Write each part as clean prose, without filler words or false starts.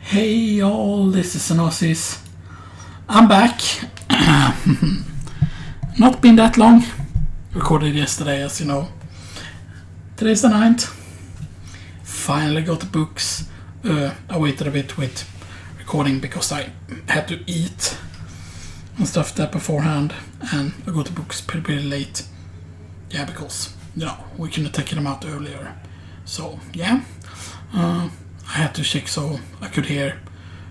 Hey y'all, this is Xenoxis. I'm back. Not been that long. Recorded yesterday, as you know. Today's the 9th. Finally got the books. I waited a bit with recording because I had to eat and stuff that beforehand, and I got the books pretty late. Yeah, because we couldn't take them out earlier. So yeah. I had to check so I could hear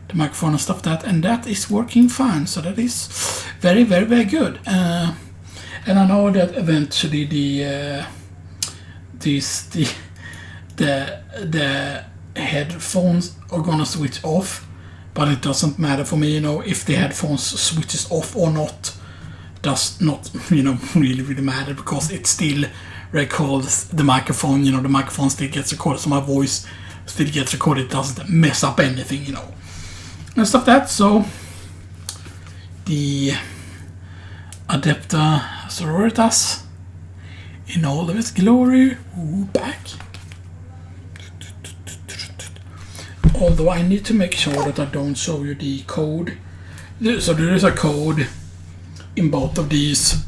the microphone and stuff and that is working fine. So that is very good. And I know that eventually the headphones are gonna switch off, but it doesn't matter for me. If the headphones switches off or not does not really matter, because it still records the microphone. The microphone still gets recorded, so my voice still gets recorded. It doesn't mess up anything, and stuff that. So the Adepta Sororitas in all of its glory, back. Although I need to make sure that I don't show you the code. So there is a code in both of these.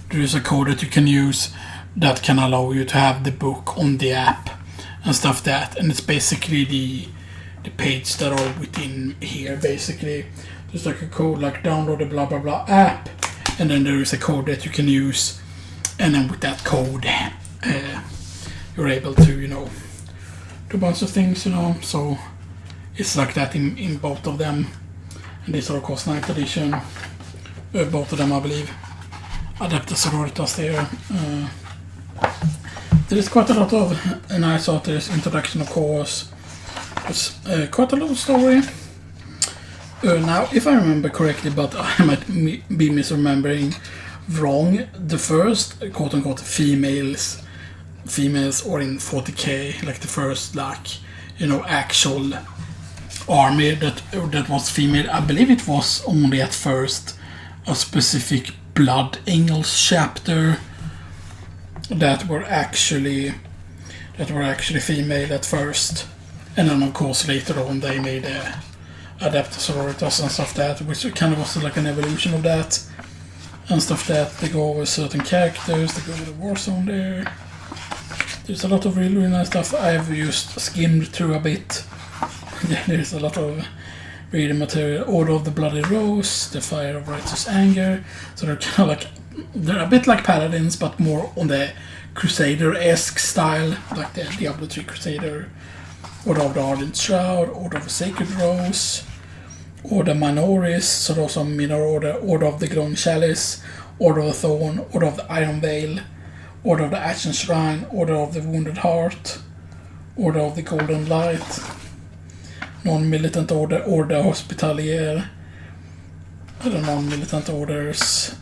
There is a code that you can use that can allow you to have the book on the app and stuff that, and it's basically the page that are within here. Basically there's like a code like download the blah blah blah app, and then there is a code that you can use, and then with that code you're able to do a bunch of things, so it's like that in both of them. And these are of course 9th edition, both of them I believe. Adepta Sororitas there. There is quite a lot of nice authors, introduction of course. There's quite a lot of story. Now, if I remember correctly, but I might be misremembering wrong, the first quote-unquote females or in 40k, like the first actual army that was female, I believe it was only at first a specific Blood Angels chapter that were actually female at first, and then of course later on they made Adepta Sororitas and stuff that, which kind of was like an evolution of that and stuff that. They go over certain characters, they go over the Warzone there. There's a lot of really nice stuff. I've just skimmed through a bit. There's a lot of reading material. Order of the Bloody Rose, the Fire of Righteous Anger. So they're kind of they're a bit like Paladins, but more on the Crusader-esque style, like the Diablo 3 Crusader. Order of the Ardent Shroud, Order of the Sacred Rose, Order Minoris, so those are minor order, Order of the Grown Chalice, Order of the Thorn, Order of the Iron Veil, Order of the Ashen Shrine, Order of the Wounded Heart, Order of the Golden Light, Non-Militant Order, Order Hospitalier, other non-militant orders.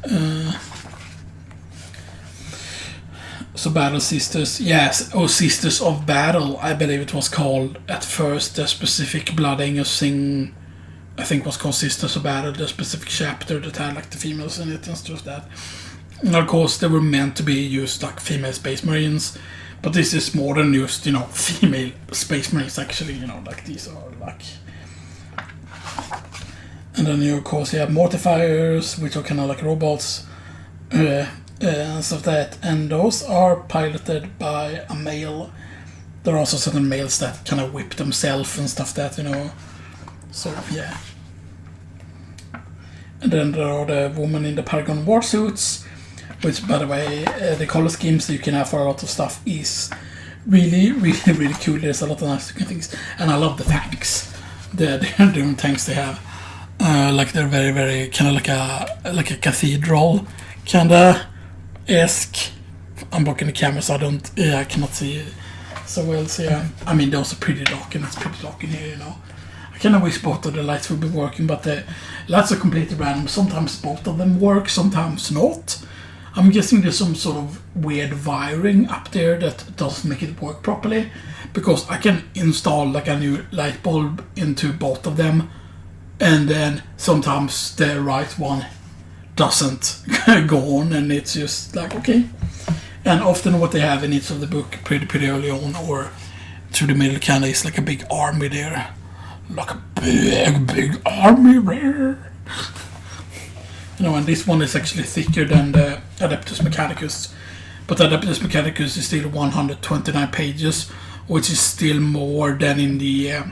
So Battle Sisters, yes, Sisters of Battle, I believe it was called at first. The specific Blood Angels thing, I think, was called Sisters of Battle, the specific chapter that had the females in it and stuff like that. And of course they were meant to be used like female Space Marines, but this is more than just female Space Marines actually, these are and then you of course have Mortifiers, which are kind of like robots and stuff that, and those are piloted by a male. There are also certain males that kind of whip themselves and stuff that, so yeah. And then there are the women in the Paragon war suits, which, by the way, the color schemes that you can have for a lot of stuff is really cool. There's a lot of nice looking things, and I love the tanks, the different tanks they have. They're very kind of like a cathedral kind of esque. I'm blocking the camera, so I cannot see it so well. So yeah, I mean those are pretty dark, and it's pretty dark in here. I kind of wish both of the lights would be working, but the lights are completely random. Sometimes both of them work, sometimes not. I'm guessing there's some sort of weird wiring up there that doesn't make it work properly, because I can install a new light bulb into both of them, and then sometimes the right one doesn't go on, and it's just okay. And often what they have in each of the book pretty early on or through the middle kind of is a big army there, like a big army there. You know, and this one is actually thicker than the Adeptus Mechanicus. But Adeptus Mechanicus is still 129 pages, which is still more than in the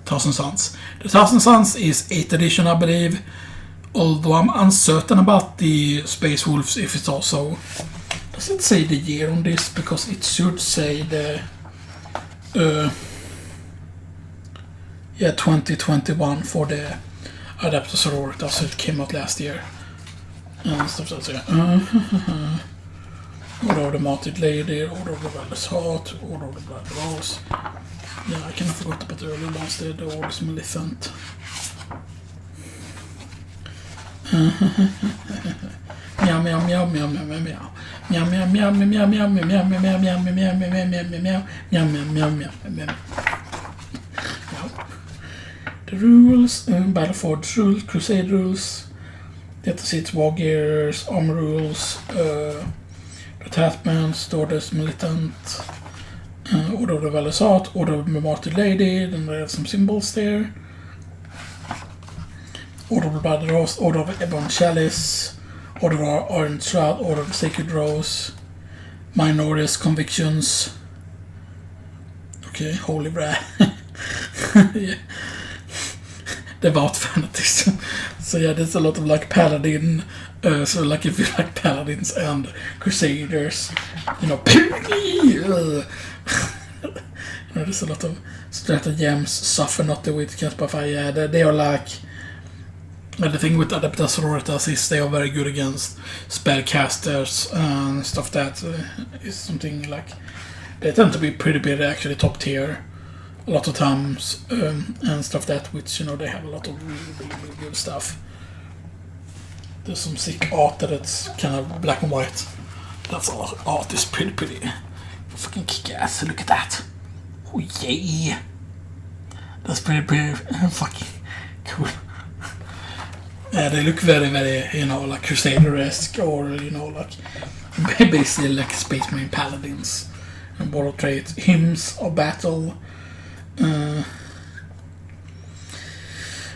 Thousand Suns. The Thousand Suns is 8th edition, I believe. Although I'm uncertain about the Space Wolves, if it's also... Does it say the year on this? Because it should say the... 2021 for the Adeptus Sororitas. It came out last year. Stuff like that. Order of the Martyred Lady, Order of the Valorous Heart, Order of the Blood Rose. Yeah, I kind of forgot about the early ones there, the Orders Maleficent. Meow meow meow meow meow meow meow. Meow meow meow meow meow meow meow meow meow meow meow meow meow meow meow meow meow. The rules, Battleforge rules, Crusade rules, Death Seats, War Gears, Armor rules, Attachments, Orders Militant, Order of the Valorous Heart, Order of the Martyred Lady, then there are some symbols there. Order of the Blood Rose, Order of Ebon Chalice, Order of Orange Shroud, Order of the Sacred Rose, Minorious Convictions. Okay, Holy Wrath. Yeah. Devout Fanatism. So yeah, there's a lot of like Paladin. So like if you like Paladins and Crusaders, you know, there's a lot of stratagems. Suffer not the wit cast by fire. Yeah, they are like... the thing with Adeptus Sororitas is they are very good against spellcasters and stuff that is something like... They tend to be pretty big, actually top tier a lot of times, and stuff that, which, you know, they have a lot of really good stuff. There's some sick art that's kind of black and white. That's all. Art is pretty fucking kick-ass. Look at that. Oh yeah. That's pretty fucking cool. Yeah, they look very, you know, like Crusader-esque, or, you know, like basically like Space Marine Paladins and borrow traits, hymns of battle,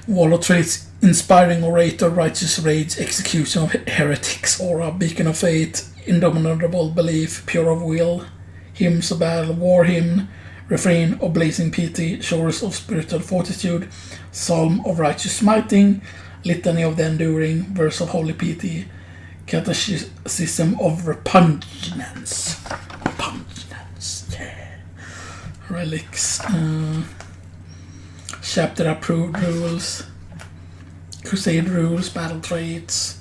wall of traits, inspiring orator, righteous rage, execution of heretics, aura, beacon of faith, indomitable belief, pure of will, hymns of battle, war hymn, refrain of blazing pity, shores of spiritual fortitude, psalm of righteous smiting, litany of the enduring, verse of holy pity, catechism of repugnance, yeah, relics, chapter approved rules, crusade rules, battle traits,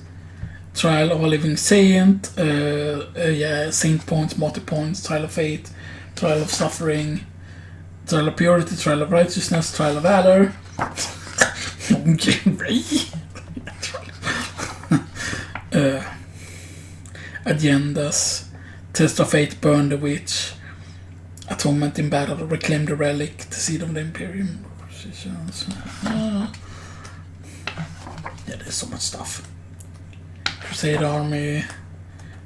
trial of a living saint, saint points, martyr points, trial of faith, trial of suffering, trial of purity, trial of righteousness, trial of valor. Agendas, test of fate, burn the witch, atonement in battle, reclaim the relic, the seed of the Imperium. Yeah, there's so much stuff. Crusade army,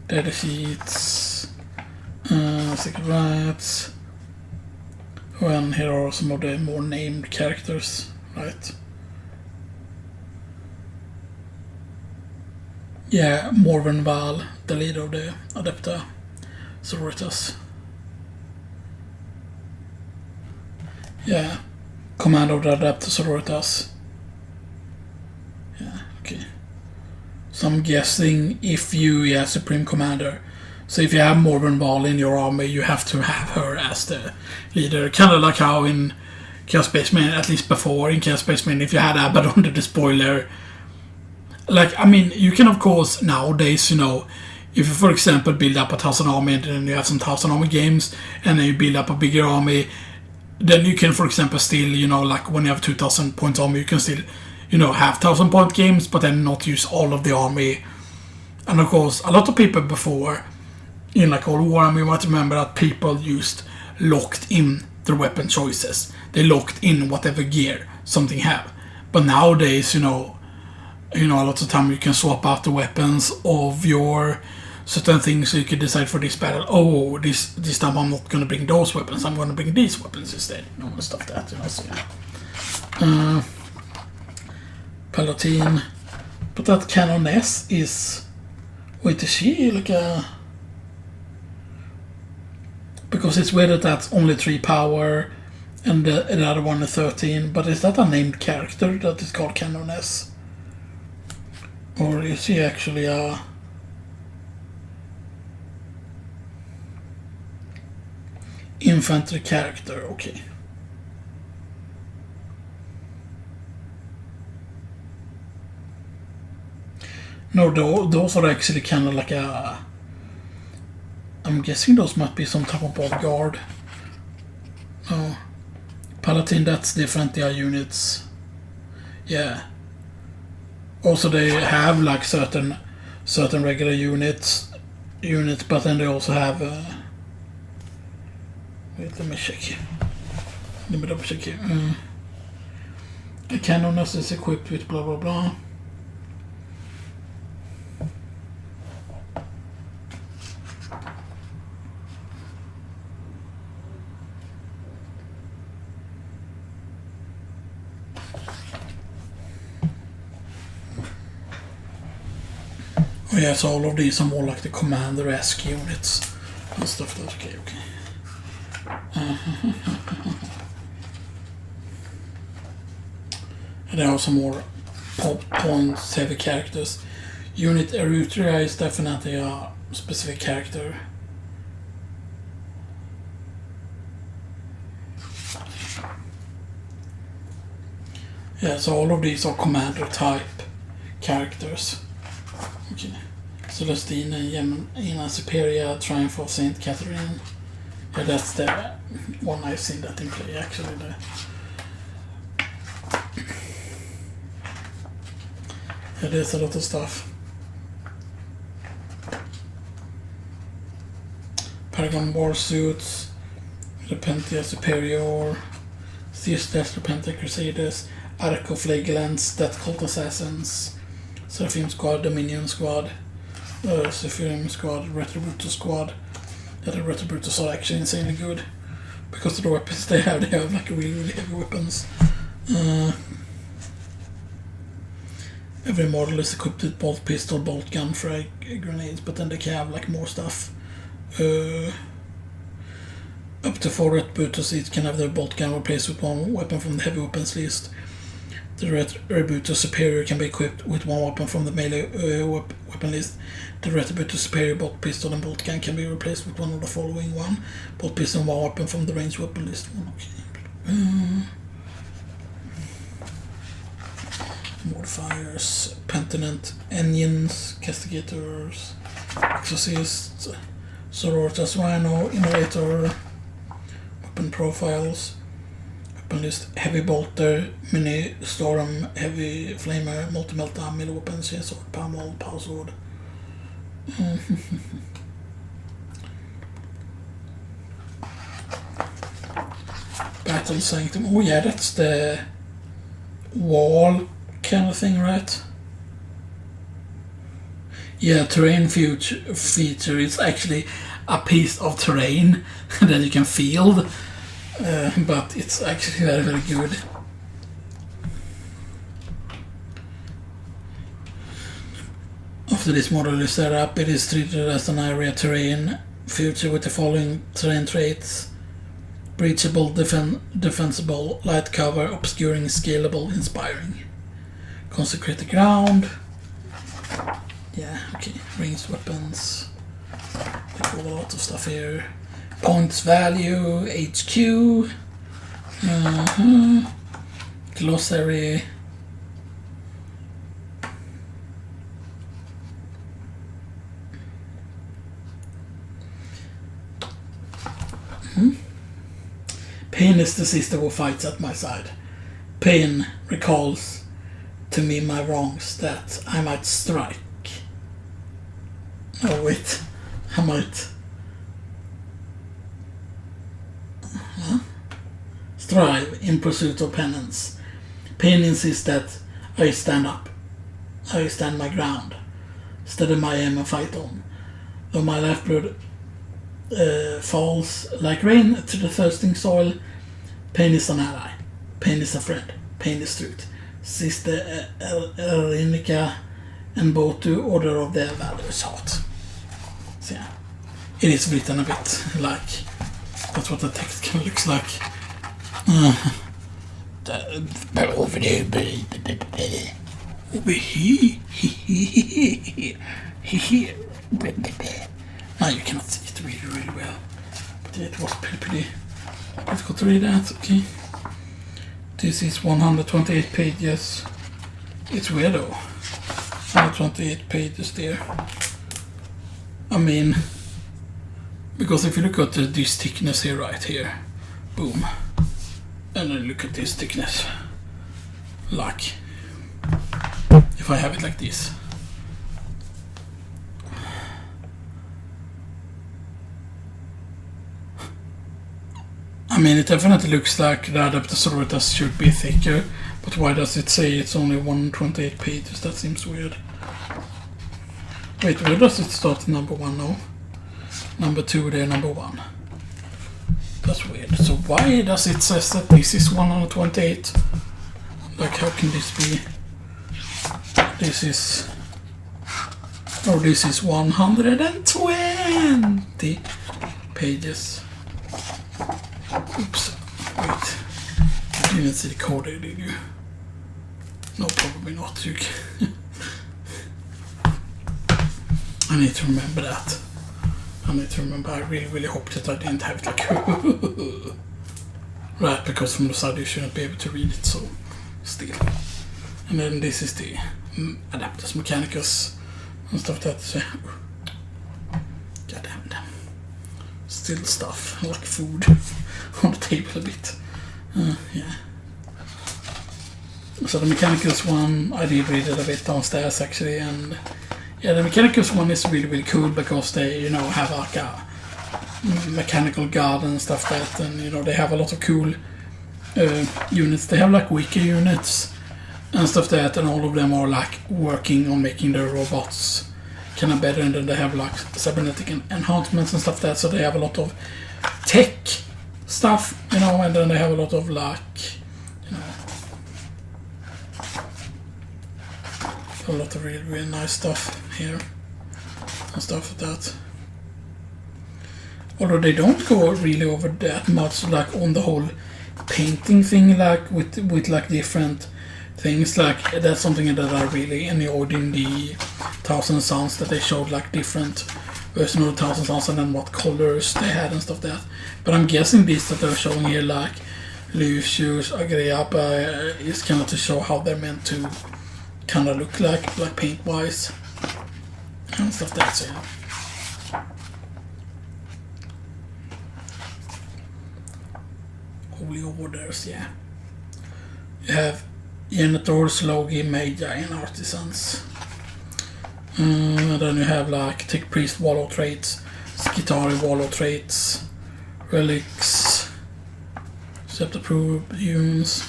dead sheets, secret rights. Well, here are some of the more named characters, right? Yeah, Morven Val, the leader of the Adepta Sororitas. Yeah, commander of the Adepta Sororitas. Yeah, okay. So I'm guessing if you, Supreme Commander. So if you have Morven Val in your army, you have to have her as the leader. Kind of like how in Chaos Space Marine, at least before in Chaos Space Marine, if you had Abaddon the Despoiler. Like, I mean, you can of course nowadays, you know, if you for example build up a 1,000 army and then you have some 1,000 army games and then you build up a bigger army, then you can for example still, you know, like when you have 2,000 points army, you can still, you know, have 1,000 point games but then not use all of the army. And of course, a lot of people before, in like all Warhammer, you might remember that people used locked in their weapon choices. They locked in whatever gear something have. But nowadays, you know, a lot of time you can swap out the weapons of your certain things, so you can decide for this battle, oh, this time I'm not going to bring those weapons, I'm going to bring these weapons instead, and stuff that, so yeah. Palatine. But that Canoness is... Wait, is she like a... Because it's weird that that's only 3 power and the other one is 13. But is that a named character that is called Canoness? Or is she actually a... infantry character? Okay. No, those are actually kind of like a... I'm guessing those might be some type of bodyguard. No. Paladin, that's different, they are units. Yeah. Also they have like certain regular units, but then they also have... wait, let me check here. Let me double check here. A Canoness is equipped with blah blah blah. Oh yeah, so all of these are more like the commander-esque units and stuff. That's okay. And there are some more points heavy characters. Unit Eritrea is definitely a specific character. Yeah, so all of these are commander type characters. Okay. Celestina, Yemena Superior, Triumph of Saint Catherine. Yeah, that's the one I've seen that in play actually. Yeah, there's a lot of stuff. Paragon War Suits, Repentia Superior, Theistes Repentia Crusaders, Arco Flagellants, Death Cult Assassins, Seraphim Squad, Dominion Squad, Seraphim Squad, Retributor Squad. Yeah, the Retributors are actually insanely good because of the weapons they have like really heavy weapons. Every model is equipped with bolt pistol, bolt gun, frag grenades, but then they can have like more stuff. Up to 4 Retributors each can have their bolt gun replaced with one weapon from the heavy weapons list. The Retributor Superior can be equipped with one weapon from the melee weapon list. The Retributor Superior bolt pistol and bolt gun can be replaced with one of the following: one bolt pistol and one weapon from the ranged weapon list. Okay. Modifiers, Pentinent, Engines, Castigators, Exorcists, Sororitas Rhino, Innovator, Weapon Profiles, Weapon List, Heavy Bolter, Mini Storm, Heavy Flamer, Multi-Melta, Melee Weapons, Chainsaw, Pommel, Power Sword. Battle Sanctum. Oh yeah, that's the wall kind of thing, right? Yeah, terrain feature is actually a piece of terrain that you can field, but it's actually very, very good. After this model is set up, it is treated as an area terrain feature with the following terrain traits: breachable, defensible, light cover, obscuring, scalable, inspiring. Consecrated ground. Yeah, okay. Ranged weapons. Like a lot of stuff here. Points value, HQ. Glossary. Pain is the sister who fights at my side. Pain recalls to me my wrongs that I might strike. Oh wait, I might strive in pursuit of penance. Pain insists that I stand up. I stand my ground. Steady my aim and fight on. Though my lifeblood falls like rain to the thirsting soil, pain is an ally. Pain is a friend. Pain District. Sister Erinica and both to order of their valor's heart. So yeah, it is written a bit like, that's what the text kind of looks like. Over here. Now you cannot see it really well, but it was pretty difficult to read that. Okay, this is 128 pages. It's weird though, 128 pages there. I mean, because if you look at this thickness here, right here, boom, and then look at this thickness, like, if I have it like this, I mean, it definitely looks like the Adaptosaurus should be thicker, but why does it say it's only 128 pages? That seems weird. Wait, where does it start? Number 1? No. Number 2 there, number 1. That's weird. So why does it say that this is 128? Like, how can this be? This is 120 pages. Oops. Wait. You didn't see the code there, did you? No, probably not. You can I need to remember that. I really hope that I didn't have it like right, because from the side you shouldn't be able to read it, so still. And then this is the Adaptus Mechanicus and stuff that god damn them. Still stuff like food on the table a bit. Yeah. So the Mechanicus one, I did read it a bit downstairs actually, and yeah, the Mechanicus one is really cool because they, you know, have like a mechanical guard and stuff like that, and you know, they have a lot of cool units. They have like wiki units and stuff like that, and all of them are like working on making their robots kind of better, and then they have like cybernetic enhancements and stuff like that, so they have a lot of tech stuff, you know, and then they have a lot of like, you know, a lot of really nice stuff here and stuff like that. Although they don't go really over that much like on the whole painting thing, like with like different things. Like that's something that I really enjoyed in the Thousand Sons, that they showed like different versions of the Thousand Sons and then what colors they had and stuff like that. But I'm guessing this that they're showing here, like Lucius, Agriappa, is kind of to show how they're meant to kind of look like paint wise and stuff like that. So yeah. Holy orders, yeah. You have Genitors, Logi, Magi, and Artisans. And then you have like Tech Priest Wallow traits, Skitari Wallow traits, Relics, Scepter-approved units,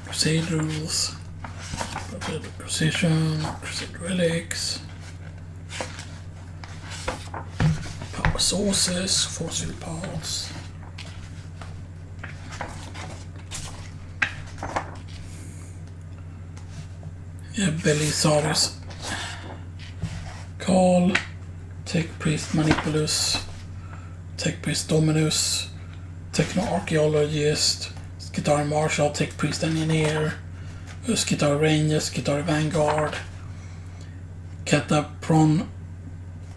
Crusade rules, Precision, Crusade relics, power sources, force field parts. Yeah, Belisarius, Carl, Tech Priest Manipulus, Tech Priest Dominus, Techno-Archaeologist, Skitari Marshal, Tech Priest Engineer, Skitari Ranger, Skitari Vanguard, Catapron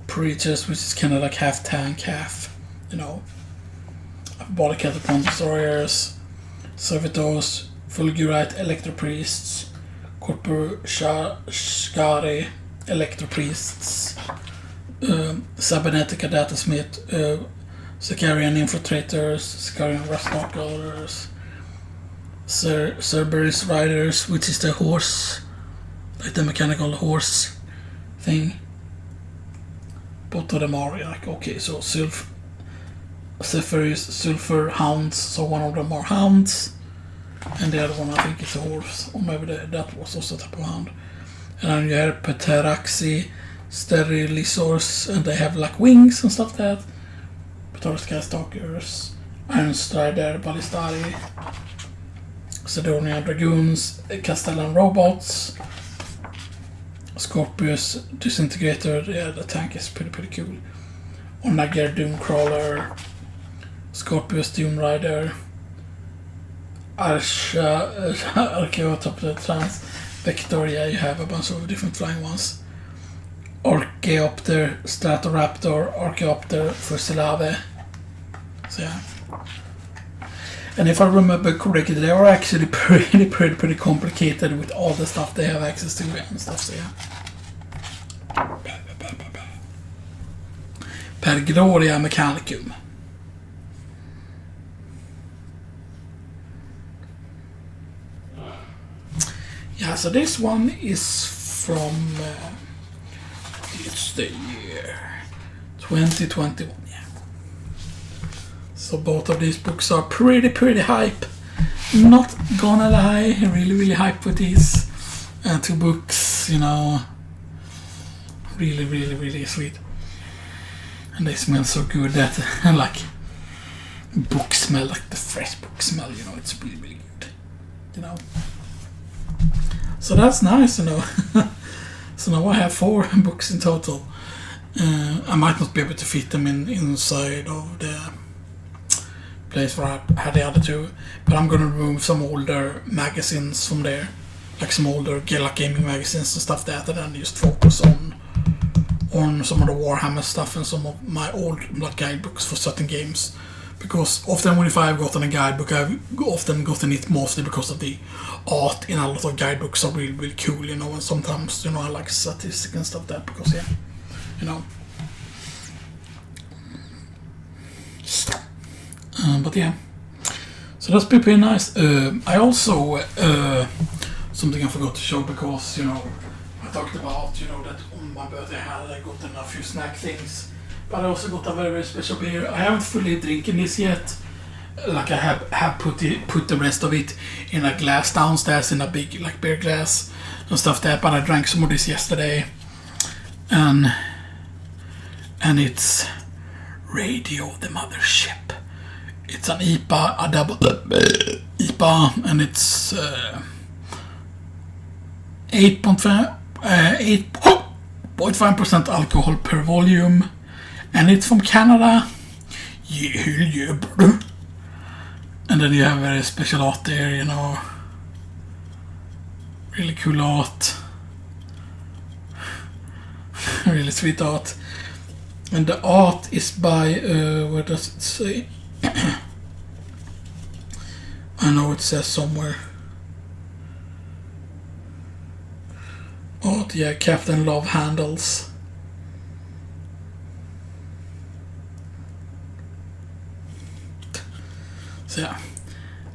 Preachers, which is kind of like half tank, half, you know, Body Catapron Destroyers, Servitos, Fulgurite Electro Priests, Corpor Shkari Electro Priests, Cybernetica Datasmith, Sicarian Infiltrators, Sicarian Rastalkers, Cerberus Riders, which is the horse, like the mechanical horse thing. Both of them are like, okay, so Zephyrus, Sulfur Hounds, so one of them are hounds, and the other one I think is a horse, or maybe that was also a type of hound. And then you have Pteraxi, Sterilisors, and they have like wings and stuff like that. Pteroskystalkers, Iron Strider, Ballistari, Macedonian Dragoons, Castellan Robots, Scorpius Disintegrator, yeah, the tank is pretty cool. Onager Doomcrawler, Scorpius Doom Rider, Archaeotopter Vector, yeah, you have a bunch of different flying ones. Orcheopter, Stratoraptor, Archaeopter, Fusilave. So yeah. And if I remember correctly, they are actually pretty complicated with all the stuff they have access to and stuff, so yeah. Per Gloria Mechanicum. Yeah, so this one is from it's the year 2021. Yeah. So both of these books are pretty hype. Not gonna lie, really hype with these two books. You know, really sweet. And they smell so good that like book smell, like the fresh book smell. You know, it's really good. You know. So that's nice, you know. So now I have 4 books in total. I might not be able to fit them inside of the place where I had the other 2, but I'm gonna remove some older magazines from there, like some older gaming magazines and stuff that, and then just focus on some of the Warhammer stuff and some of my old guidebooks for certain games. Because often if I've gotten a guidebook, I've often gotten it mostly because of the art in a lot of guidebooks are really cool, you know, and sometimes, you know, I like statistics and stuff that, because, yeah, you know. But yeah, so that's pretty nice. I also, something I forgot to show, because, you know, I talked about, you know, that on my birthday I gotten a few snack things. But I also got a very special beer. I haven't fully drinking this yet. Like I have put the rest of it in a glass downstairs, in a big beer glass and stuff there. But I drank some of this yesterday, and it's Radio the Mothership. It's an IPA, a double IPA, and it's 8.5% alcohol per volume. And it's from Canada. Yeah, brother. And then you have very special art there, you know. Really cool art. Really sweet art. And the art is by, what does it say? I know it says somewhere. Art, yeah, Captain Love Handles. So yeah,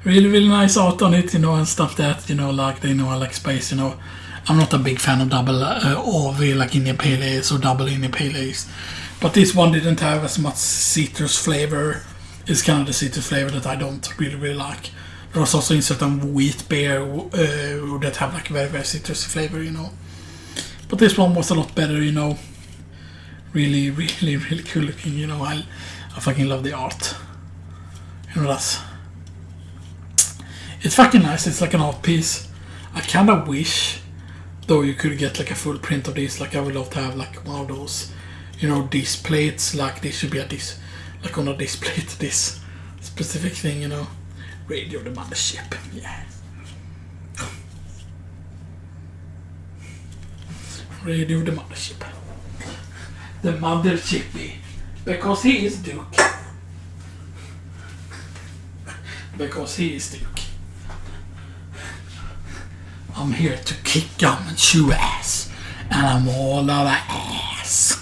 really nice art on it, you know, and stuff that, you know, like, they know I like space, you know. I'm not a big fan of double OV, like Indian Pale Ales or double Indian Pale Ales. But this one didn't have as much citrus flavor. It's kind of the citrus flavor that I don't really like. There was also in certain wheat beer that have like very citrusy flavor, you know. But this one was a lot better, you know. Really cool looking, you know. I fucking love the art. You know, it's fucking nice. It's like an art piece. I kind of wish, though, you could get like a full print of this. Like, I would love to have like one of those, you know, disc plates. Like, this should be a disc, like on a disc plate, this specific thing, you know. Radio the Mothership, yeah. Radio the Mothership. The Mothershipy. Because he is Duke. Because he is Duke. I'm here to kick gum and chew ass. And I'm all out of ass.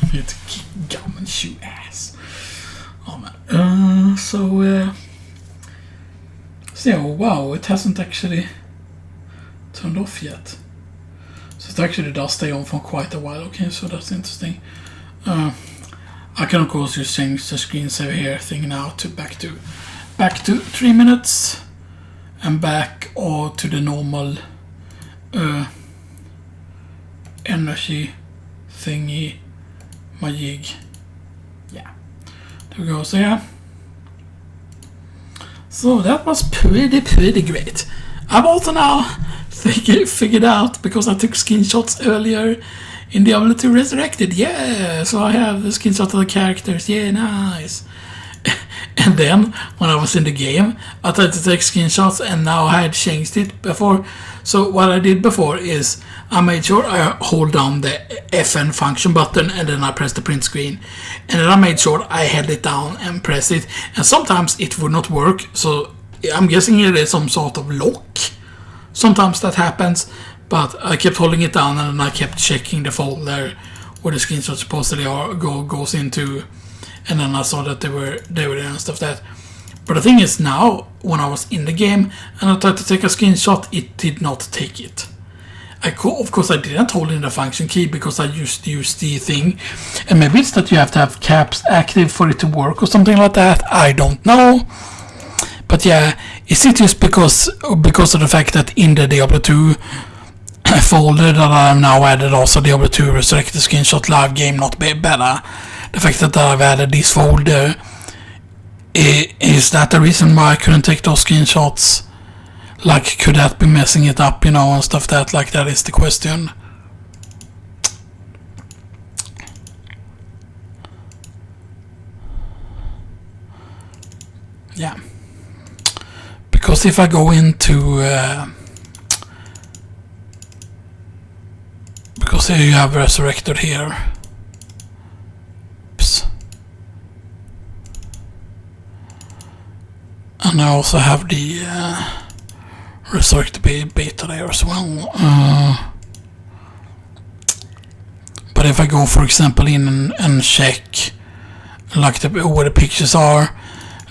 I'm here to kick gum and chew ass. Oh man. So wow, it hasn't actually turned off yet. So it actually does stay on for quite a while. Okay, so that's interesting. I can of course just change the screensaver here thing now to back to 3 minutes, and back or to the normal energy thingy, my jig. Yeah, there we go. So yeah, So that was pretty great. I've also now figured out, because I took screenshots earlier in Diablo 2 Resurrected. Yeah, so I have the screenshot of the characters. Yeah, nice. And then, when I was in the game, I tried to take screenshots, and now I had changed it before. So what I did before is I made sure I hold down the FN function button, and then I press the print screen. And then I made sure I held it down and press it. And sometimes it would not work, so I'm guessing it is some sort of lock. Sometimes that happens, but I kept holding it down, and then I kept checking the folder where the screenshots supposedly goes into. And then I saw that they were there and stuff that. But the thing is, now when I was in the game and I tried to take a screenshot, it did not take it. Of course I didn't hold in the function key because I just used the thing. And maybe it's that you have to have caps active for it to work or something like that. I don't know. But yeah, is it just because of the fact that in the Diablo 2 folder that I have now added also Diablo 2 Resurrected Screenshot Live Game Not Better? The fact that I've added this folder, is that the reason why I couldn't take those screenshots? Like, could that be messing it up, you know, and stuff that, like, that is the question. Yeah. Because if I go into, because here you have Resurrected here. And I also have the Resurrected beta there as well. But if I go, for example, in and check like where the pictures are,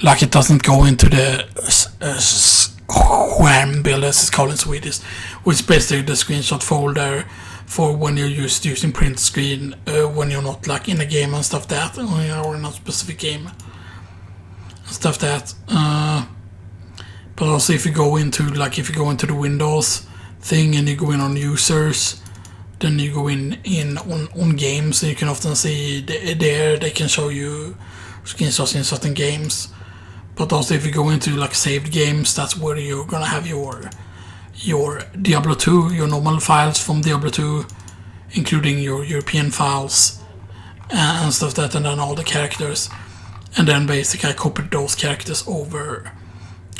like it doesn't go into the skärmbild, as it's called in Swedish, which is basically the screenshot folder for when you're using print screen when you're not like in a game and stuff that, or in a specific game. Stuff that, but also if you go into the Windows thing and you go in on users, then you go in on games, and you can often see there they can show you screenshots in certain games. But also if you go into like saved games, that's where you're gonna have your Diablo 2, your normal files from Diablo 2, including your European files and stuff that, and then all the characters. And then basically I copied those characters over,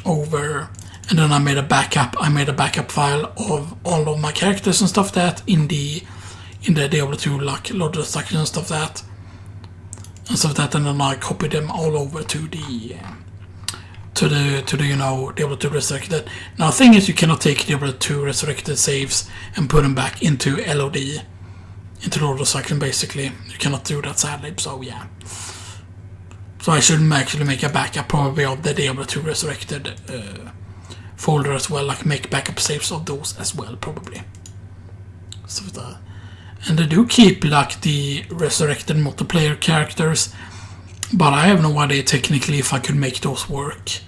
and then I made a backup. I made a backup file of all of my characters and stuff that in the Diablo 2 like loader section and stuff that, and then I copied them all over to the you know, Diablo 2 Resurrected. Now the thing is, you cannot take Diablo 2 Resurrected saves and put them back into LOD, into the loader section. Basically, you cannot do that, sadly. So yeah. So I should actually make a backup probably of the Diablo 2 Resurrected folder as well, like make backup saves of those as well, probably. So and they do keep like the Resurrected multiplayer characters, but I have no idea technically if I could make those work,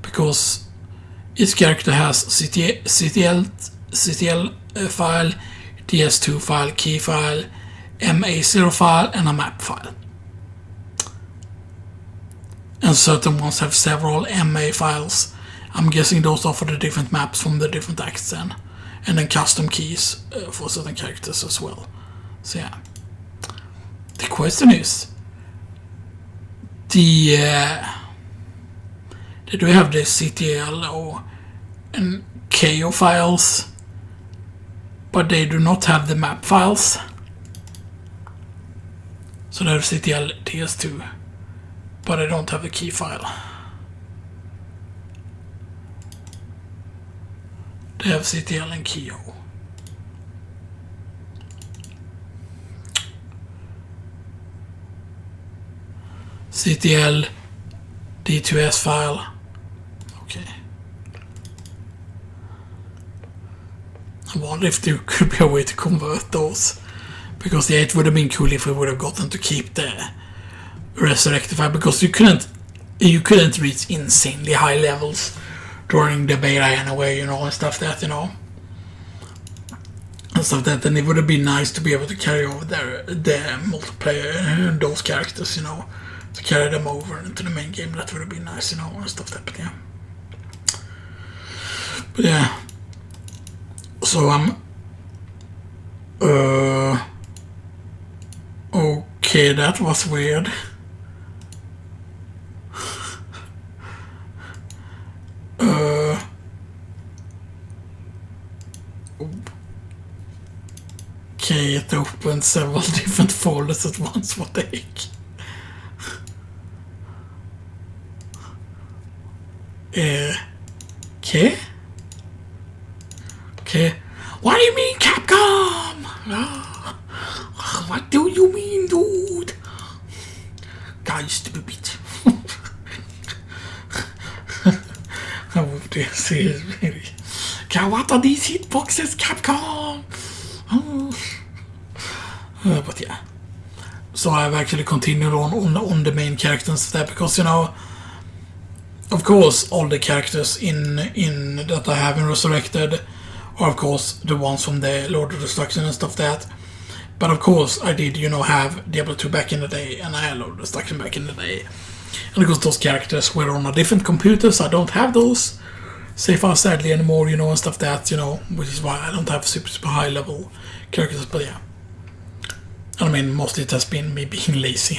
because each character has CTL file, DS2 file, key file, MA0 file, and a map file. And certain ones have several MA files. I'm guessing those are for the different maps from the different acts then. And then custom keys for certain characters as well. So yeah. The question is, do we have the CTL and KO files, but they do not have the map files? So they have CTL DS2. But I don't have a key file. They have CTL and KO. CTL D2S file. Okay. I wonder if there could be a way to convert those. Because yeah, it would have been cool if we would have gotten to keep the Resurrected file, because you couldn't reach insanely high levels during the beta anyway, you know, and stuff that, you know. And stuff that, and it would have been nice to be able to carry over the multiplayer, those characters, you know, to carry them over into the main game. That would be nice, you know, and stuff like that. But yeah. But yeah. So I'm. Okay, that was weird. Okay, it opened several different folders at once. What the heck? Okay. Okay. What do you mean, Capcom? What do you mean, dude? God, stupid bitch. I would see it really. God, what are these hitboxes, Capcom? But yeah. So I've actually continued on the main characters there, because, you know, of course, all the characters in that I haven't resurrected are, of course, the ones from the Lord of Destruction and stuff like that. But of course, I did, you know, have Diablo 2 back in the day, and I had Lord of Destruction back in the day. And because those characters were on a different computer, so I don't have those save files sadly anymore, you know, and stuff like that, you know, which is why I don't have super high level characters. But yeah. I mean, mostly it has been me being lazy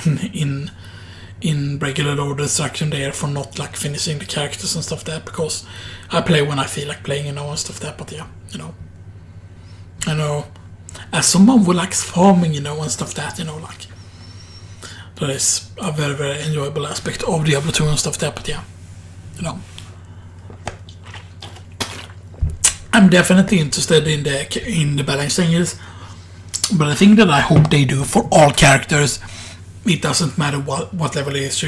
in regular Lord of Destruction there for not like finishing the characters and stuff like that, because I play when I feel like playing, you know, and stuff like that. But yeah, you know, I know as someone who likes farming, you know, and stuff like that, you know, like that is a very enjoyable aspect of Diablo 2 and stuff like that. But yeah, you know, I'm definitely interested in the balance changes. But the thing that I hope they do for all characters, it doesn't matter what level it is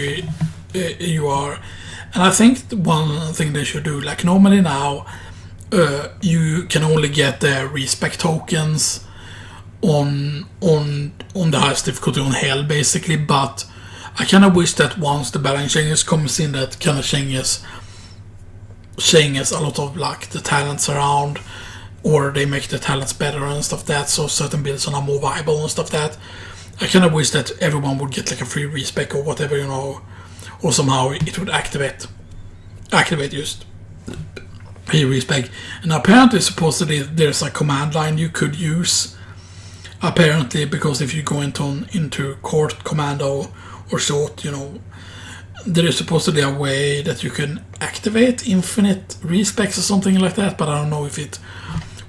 you are. And I think one thing they should do, like normally now, you can only get the respect tokens on the highest difficulty on hell, basically. But I kind of wish that once the balance changes comes in, that kind of changes a lot of like the talents around, or they make the talents better and stuff like that, so certain builds are now more viable and stuff like that. I kind of wish that everyone would get like a free respec or whatever, you know, or somehow it would activate just free respec. And apparently supposedly there's a command line you could use, apparently, because if you go into court commando or short, you know, there is supposedly a way that you can activate infinite respecs or something like that, but I don't know if it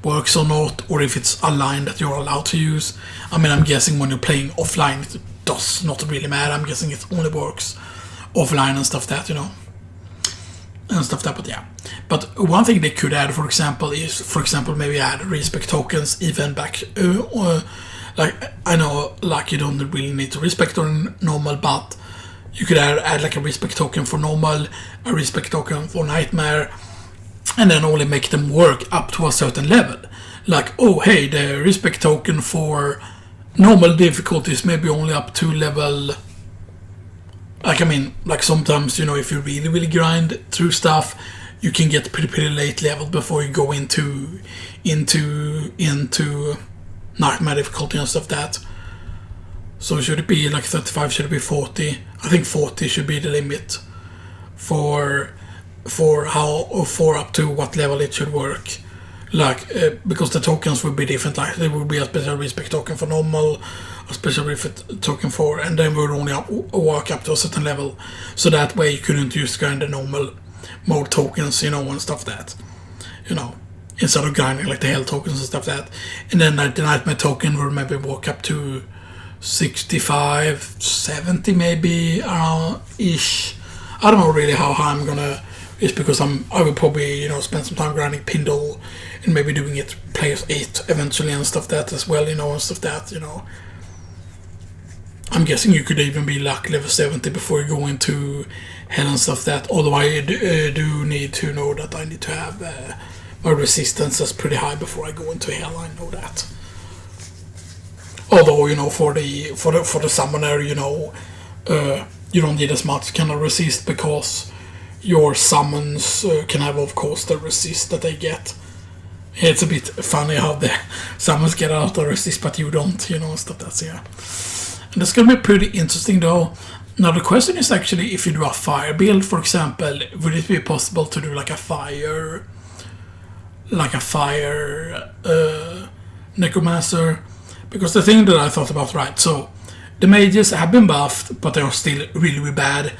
works or not, or if it's a line that you're allowed to use. I mean, I'm guessing when you're playing offline it does not really matter. I'm guessing it only works offline and stuff that, you know, and stuff that. But yeah, but one thing they could add, for example, is maybe add respect tokens even back like, I know like you don't really need to respect on normal, but you could add like a respect token for normal, a respect token for nightmare, and then only make them work up to a certain level. Like, oh hey, the respect token for normal difficulties maybe only up to level, like, I mean, like sometimes, you know, if you really grind through stuff, you can get pretty late level before you go into nightmare difficulty and stuff like that. So should it be like 35, should it be 40? I think 40 should be the limit for up to what level it should work. Like, because the tokens would be different. Like, there would be a special respect token for normal, a special respect token for, and then we would only work up to a certain level. So that way you couldn't use grind the normal mode tokens, you know, and stuff that, you know, instead of grinding like the hell tokens and stuff that. And then the nightmare token would maybe work up to 65, 70 maybe, around ish. I don't know really how high I'm gonna. It's because I will probably, you know, spend some time grinding Pindle and maybe doing it players 8 eventually and stuff that as well, you know, and stuff that, you know. I'm guessing you could even be like level 70 before you go into hell and stuff that. Although I do need to know that I need to have my resistance is pretty high before I go into hell. I know that. Although, you know, for the summoner, you know, you don't need as much kind of resist, because your summons can have, of course, the resist that they get. It's a bit funny how the summons get out of resist, but you don't, you know, stuff that's, yeah. And that's gonna be pretty interesting though. Now the question is actually, if you do a fire build, for example, would it be possible to do like a fire necromancer? Because the thing that I thought about, right, so the mages have been buffed, but they are still really, really bad.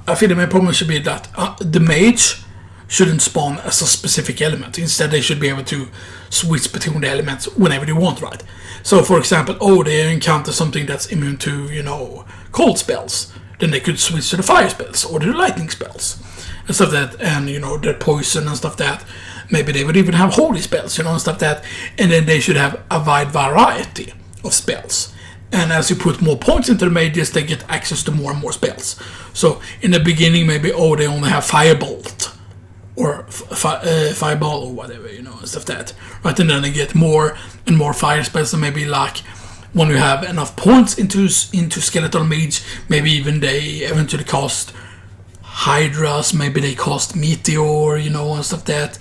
I feel the main problem should be that the mage shouldn't spawn as a specific element. Instead, they should be able to switch between the elements whenever they want, right? So, for example, they encounter something that's immune to, you know, cold spells. Then they could switch to the fire spells or the lightning spells and stuff that, and you know, the poison and stuff that. Maybe they would even have holy spells, you know, and stuff that. And then they should have a wide variety of spells. And as you put more points into the mages, they get access to more and more spells. So in the beginning, maybe they only have firebolt or fireball or whatever, you know, and stuff that. Right, and then they get more and more fire spells. And maybe like when you have enough points into skeletal mage, maybe even they eventually cost hydras. Maybe they cost meteor, you know, and stuff that.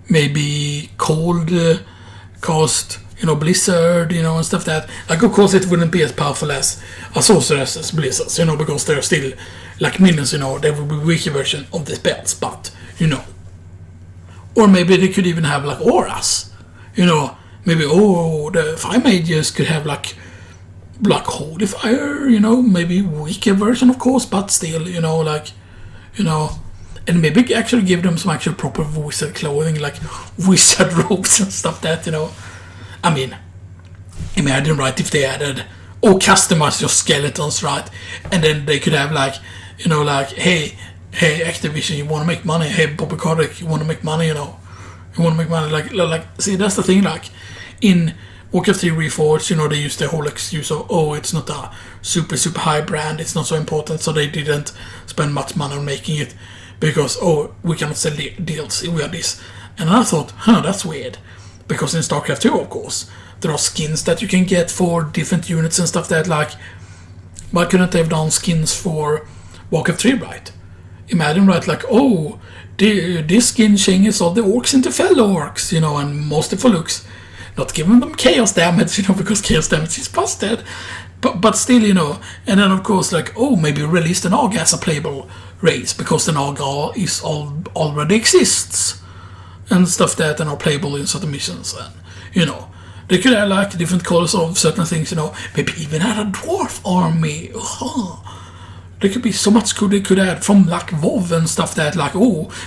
Maybe cold cost, you know, blizzard, you know, and stuff that. Like, of course, it wouldn't be as powerful as a sorceress as blizzards, you know, because they're still like minions, you know. They would be weaker version of the spells, but you know. Or maybe they could even have like auras, you know. Maybe the fire mages could have like holy fire, you know. Maybe weaker version, of course, but still, you know, like, you know. And maybe actually give them some actual proper wizard clothing, like wizard robes and stuff that, you know. I mean, imagine, right, if they added, customize your skeletons, right? And then they could have like, you know, like, hey, Activision, you want to make money? Hey, Bobby Kotick, you want to make money, you know? You want to make money? Like, see, that's the thing, like, in Warcraft 3 Reforged, you know, they used the whole excuse of, it's not a super, super high brand, it's not so important, so they didn't spend much money on making it. Because, we cannot sell the DLC, we have this. And I thought, that's weird. Because in StarCraft 2, of course, there are skins that you can get for different units and stuff that, like, why couldn't they have done skins for Warcraft 3, right? Imagine, right, like, this skin changes all the orcs into fellow orcs, you know, and mostly for looks. Not giving them chaos damage, you know, because chaos damage is busted. But still, you know, and then of course, like, maybe release the Naga as a playable race, because the Naga is already exists and stuff that are playable in certain missions, and you know, they could have like different colors of certain things, you know, maybe even add a dwarf army. There could be so much good they could add from like WoW and stuff that, like,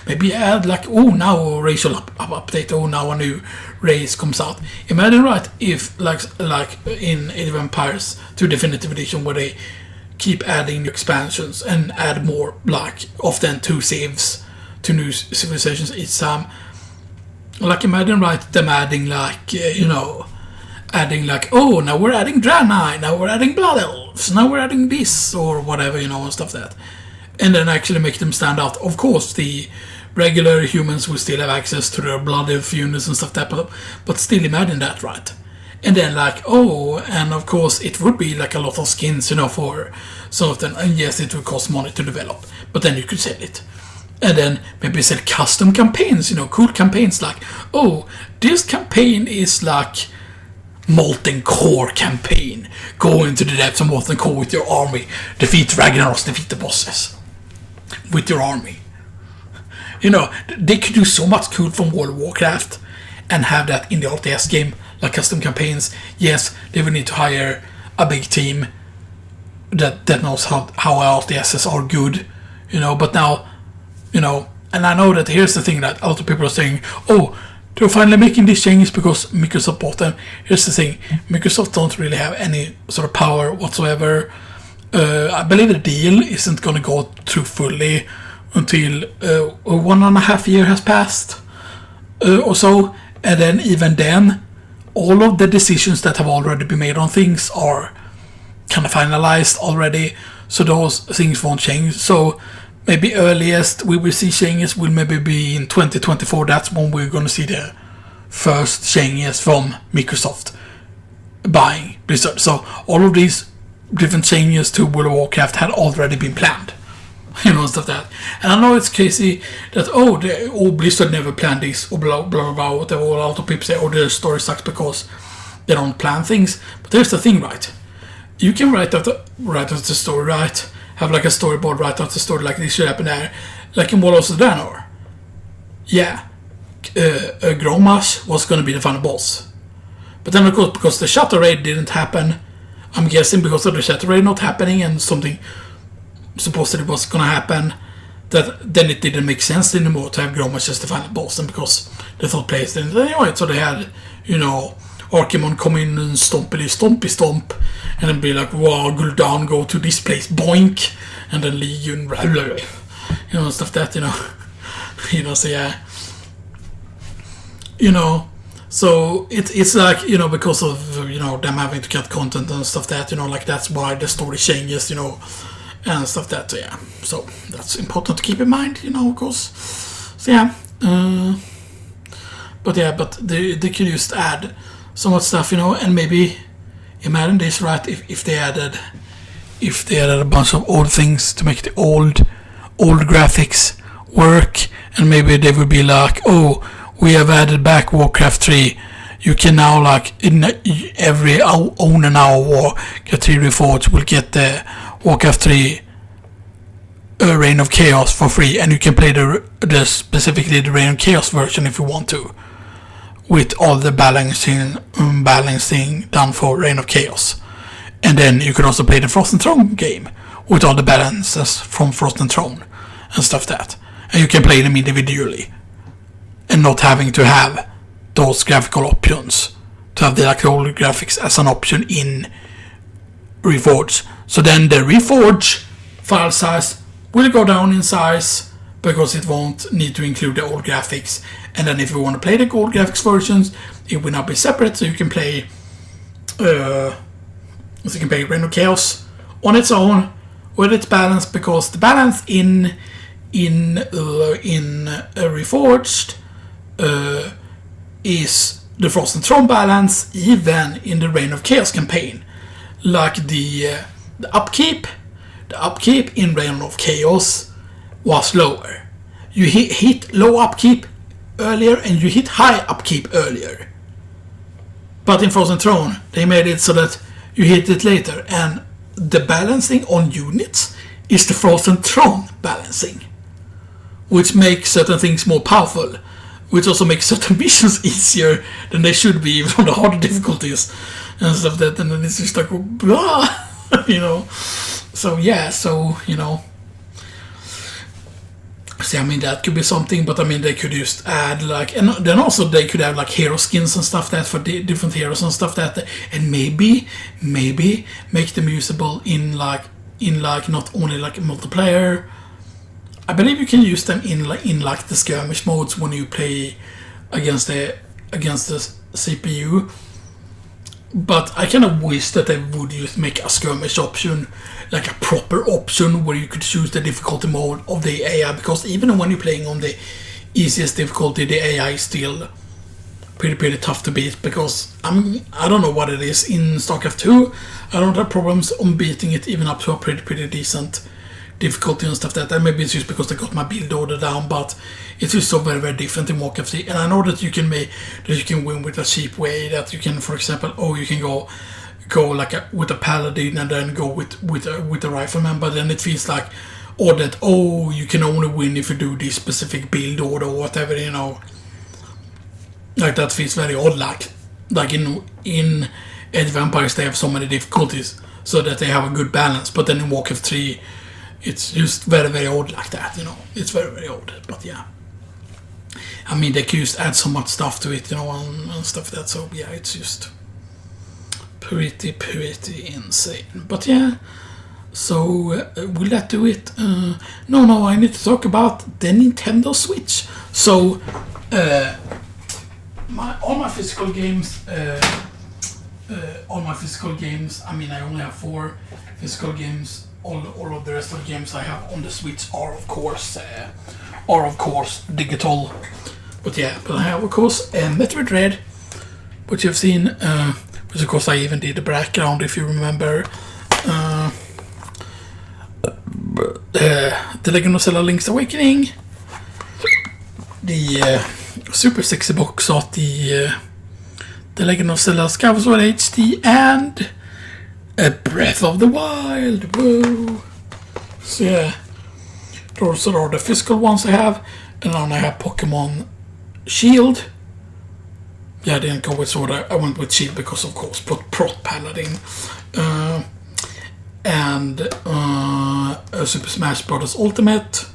maybe add like, now a racial update, now a new race comes out. Imagine, right, if like in Age of Empires 2 Definitive Edition, where they keep adding new expansions and add more, like often 2 saves to new civilizations each time. Like, imagine, right, them adding like, you know, adding like, now we're adding Draenei, now we're adding Blood Elves, now we're adding this, or whatever, you know, and stuff that. And then actually make them stand out. Of course, the regular humans will still have access to their Blood Elf units and stuff that, but still imagine that, right? And then like, and of course it would be like a lot of skins, you know, for some of them, and yes, it would cost money to develop, but then you could sell it. And then maybe sell custom campaigns, you know, cool campaigns like, this campaign is like Molten Core campaign. Go into the depths of Molten Core with your army. Defeat Ragnaros, defeat the bosses. With your army. You know, they could do so much cool from World of Warcraft and have that in the RTS game, like custom campaigns. Yes, they would need to hire a big team that knows how RTSs are good, you know, but now, you know, and I know that here's the thing that a lot of people are saying, they're finally making these changes because Microsoft bought them. Here's the thing, Microsoft don't really have any sort of power whatsoever. I believe the deal isn't going to go through fully until 1.5 years has passed or so, and then even then, all of the decisions that have already been made on things are kind of finalized already, so those things won't change. So maybe earliest we will see changes will maybe be in 2024. That's when we're going to see the first changes from Microsoft buying Blizzard. So all of these different changes to World of Warcraft had already been planned, you know, stuff like that. And I know it's crazy that Blizzard never planned this, or blah blah blah, whatever. A lot of people say, their story sucks because they don't plan things. But there's the thing, right? You can write out the story, right, have like a storyboard right out the story, like this should happen there, like in Warlords of Draenor. Yeah, Gromash was going to be the final boss, but then of course because the Shatter Raid didn't happen, I'm guessing because of the Shatter Raid not happening and something supposedly was going to happen, that then it didn't make sense anymore to have Gromash as the final boss, and because they thought players didn't anyway, so they had, you know, Archimon come in and stompy stomp, and then be like, wow, Gul'dan, go to this place, boink, and then Legion, blah, blah, blah. You know, stuff that, you know. You know, so yeah. You know, so it's like, you know, because of, you know, them having to cut content and stuff that, you know, like that's why the story changes, you know, and stuff that, so yeah. So that's important to keep in mind, you know, of course. So yeah. But yeah, but they could just add so much stuff, you know, and maybe imagine this, right, if they added a bunch of old things to make the old graphics work, and maybe they would be like, oh, we have added back Warcraft 3. You can now, like, in every owner now of Warcraft 3 Reforged will get the Warcraft 3 Reign of Chaos for free, and you can play the specifically the Reign of Chaos version if you want to, with all the balancing done for Reign of Chaos. And then you can also play the Frost and Throne game with all the balances from Frost and Throne and stuff that. And you can play them individually and not having to have those graphical options, to have the like old graphics as an option in Reforged. So then the Reforged file size will go down in size because it won't need to include the old graphics. And then if you want to play the old graphics versions, it will now be separate, so you can play Reign of Chaos on its own with its balance, because the balance in Reforged is the Frost and Throne balance, even in the Reign of Chaos campaign. Like the upkeep in Reign of Chaos was lower. You hit low upkeep earlier and you hit high upkeep earlier. But in Frost and Throne, they made it so that you hit it later, and the balancing on units is the Frost and Throne balancing, which makes certain things more powerful, which also makes certain missions easier than they should be, even on the harder difficulties and stuff that, and then it's just like, blah, you know. So yeah, so, you know. See, I mean, that could be something, but I mean, they could just add, like, and then also they could have, like, hero skins and stuff that for different heroes and stuff that, and maybe make them usable in like not only like multiplayer. I believe you can use them in like the skirmish modes when you play against the CPU. But I kind of wish that they would just make a skirmish option, like a proper option where you could choose the difficulty mode of the AI, because even when you're playing on the easiest difficulty, the AI is still pretty tough to beat, because I don't know what it is in StarCraft 2. I don't have problems on beating it even up to a pretty decent difficulty and stuff like that. And maybe it's just because I got my build order down, but it's just so very different in Warcraft 3. And I know that you can win with a cheap way, that you can, for example, you can go like with a paladin and then go with a rifleman, but then it feels like, you can only win if you do this specific build order or whatever, you know. Like, that feels very odd, like in Age of Empires they have so many difficulties so that they have a good balance, but then in Warcraft 3 it's just very odd like that, you know. It's very odd, but yeah. I mean, they could just add so much stuff to it, you know, and stuff like that, so yeah, it's just pretty insane. But yeah, so will that do it? No, I need to talk about the Nintendo Switch. So, all my physical games, I mean, I only have 4 physical games. All of the rest of the games I have on the Switch are of course digital. But yeah, I have of course Metroid Dread, which you've seen, which of course I even did the background if you remember. The Legend of Zelda Link's Awakening, the super sexy box art, the Legend of Zelda Skyward Sword HD, and A Breath of the Wild. Whoa. So yeah, those are the physical ones I have. And then I have Pokemon Shield. Yeah, I didn't go with Sword, I went with Shield because of course Prot Paladin. And Super Smash Bros. Ultimate.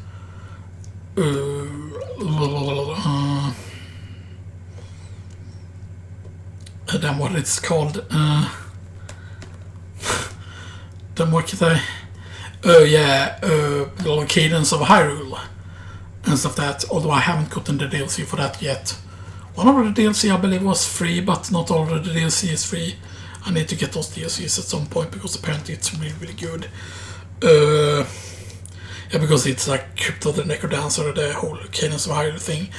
Then what it's called. Then what could I... the Cadence of Hyrule. And stuff that, although I haven't gotten the DLC for that yet. One of the DLC I believe was free, but not all of the DLC is free. I need to get those DLCs at some point because apparently it's really, really good. Yeah, because it's like Crypto the Necrodancer, the whole Cadence of Hyrule thing.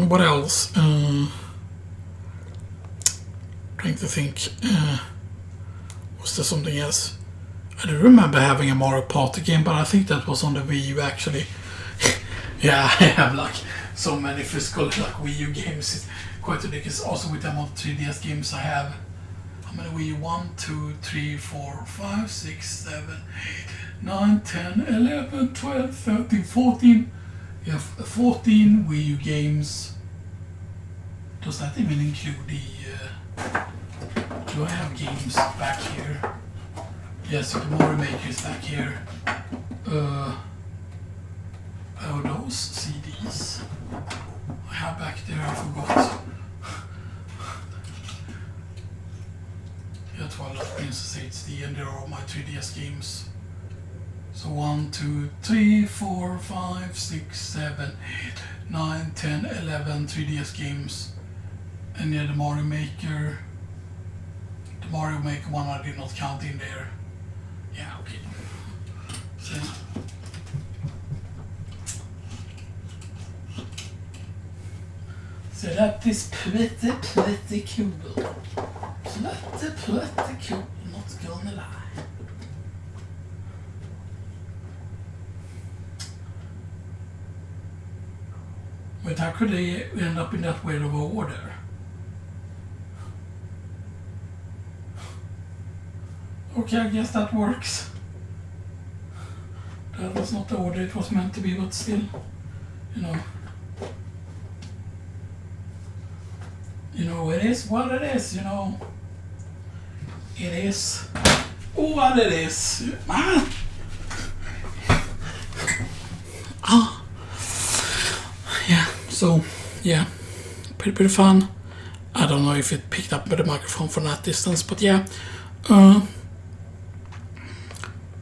What else? Trying to think. Was there something else? I do remember having a Mario Party game, but I think that was on the Wii U actually. Yeah, I have like so many physical like Wii U games. It's quite ridiculous. Also with the amount of 3DS games I have. How many Wii U? 1, 2, 3, 4, 5, 6, 7, 8, 9, 10, 11, 12, 13, 14. You have 14 Wii U games. Does that even include the... do I have games back here? Yes, the Mario Maker is back here. Oh, those CDs I have back there, I forgot. Yeah, Twilight Princess HD, and there are my 3DS games. So 1, 2, 3, 4, 5, 6, 7, 8, 9, 10, 11 3DS games. And yeah, the Mario Maker. The Mario Maker one I did not count in there. Yeah, okay. So, that is pretty cool. Pretty cool, not gonna lie. But how could they end up in that way of order? Okay, I guess that works. That was not the order it was meant to be, but still, you know. You know, it is what it is, you know. It is what it is. Man! Yeah, so, yeah. Pretty fun. I don't know if it picked up with the microphone from that distance, but yeah.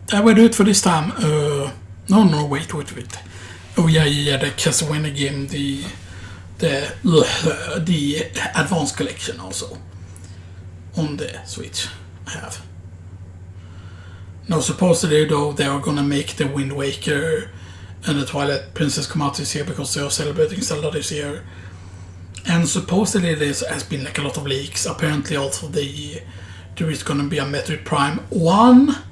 That will do it for this time. No, wait. Oh yeah, the Castlevania game, the Advanced Collection also on the Switch I have. No, supposedly though they are gonna make the Wind Waker and the Twilight Princess come out this year because they are celebrating Zelda this year. And supposedly there has been like a lot of leaks. Apparently also there is gonna be a Metroid Prime 1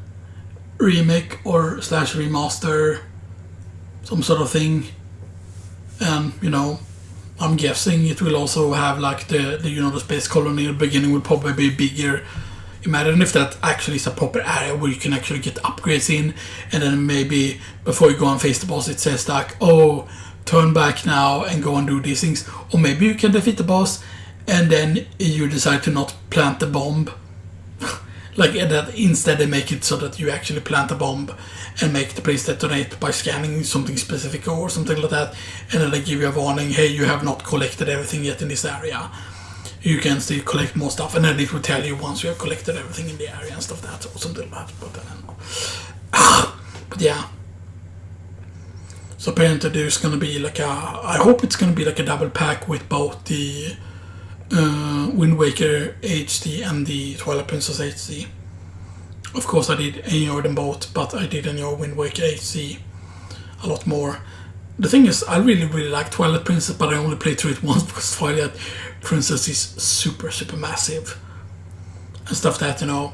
remake or slash remaster, some sort of thing. And you know, I'm guessing it will also have like the space colony at the beginning will probably be bigger. Imagine if that actually is a proper area where you can actually get upgrades in, and then maybe before you go and face the boss it says like, oh, turn back now and go and do these things. Or maybe you can defeat the boss and then you decide to not plant the bomb. Like that, instead they make it so that you actually plant a bomb and make the place detonate by scanning something specific or something like that, and then they give you a warning, hey, you have not collected everything yet in this area. You can still collect more stuff, and then it will tell you once you have collected everything in the area and stuff like that, or something like that, but I don't know. But yeah. So apparently there's gonna be like I hope it's gonna be like a double pack with both the Wind Waker HD and the Twilight Princess HD. Of course I did enjoy them both, but I did enjoy Wind Waker HD a lot more. The thing is, I really like Twilight Princess, but I only played through it once because Twilight Princess is super massive and stuff that, you know.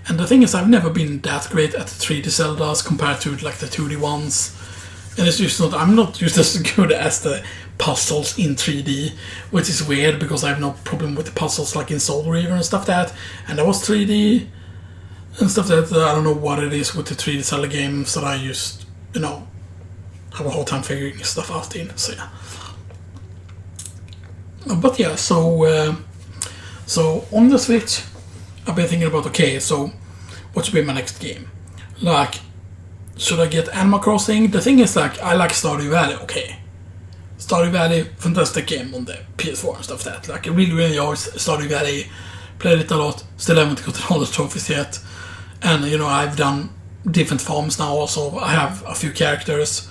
And the thing is, I've never been that great at the 3D Zeldas compared to like the 2D ones. And it's just not, I'm not just as good as the puzzles in 3D, which is weird because I have no problem with the puzzles like in Soul Reaver and stuff that. And that was 3D. and stuff that I don't know what it is with the 3D Zelda games that I just, you know, have a hard time figuring stuff out in. So yeah. But yeah, so on the Switch, I've been thinking about, okay, so what should be my next game? Like, should I get Animal Crossing? The thing is, like, I like Stardew Valley, okay. Stardew Valley, fantastic game on the PS4 and stuff like that. Like, I really, really enjoy Stardew Valley. Played it a lot. Still haven't gotten all the trophies yet. And, you know, I've done different farms now also. I have a few characters.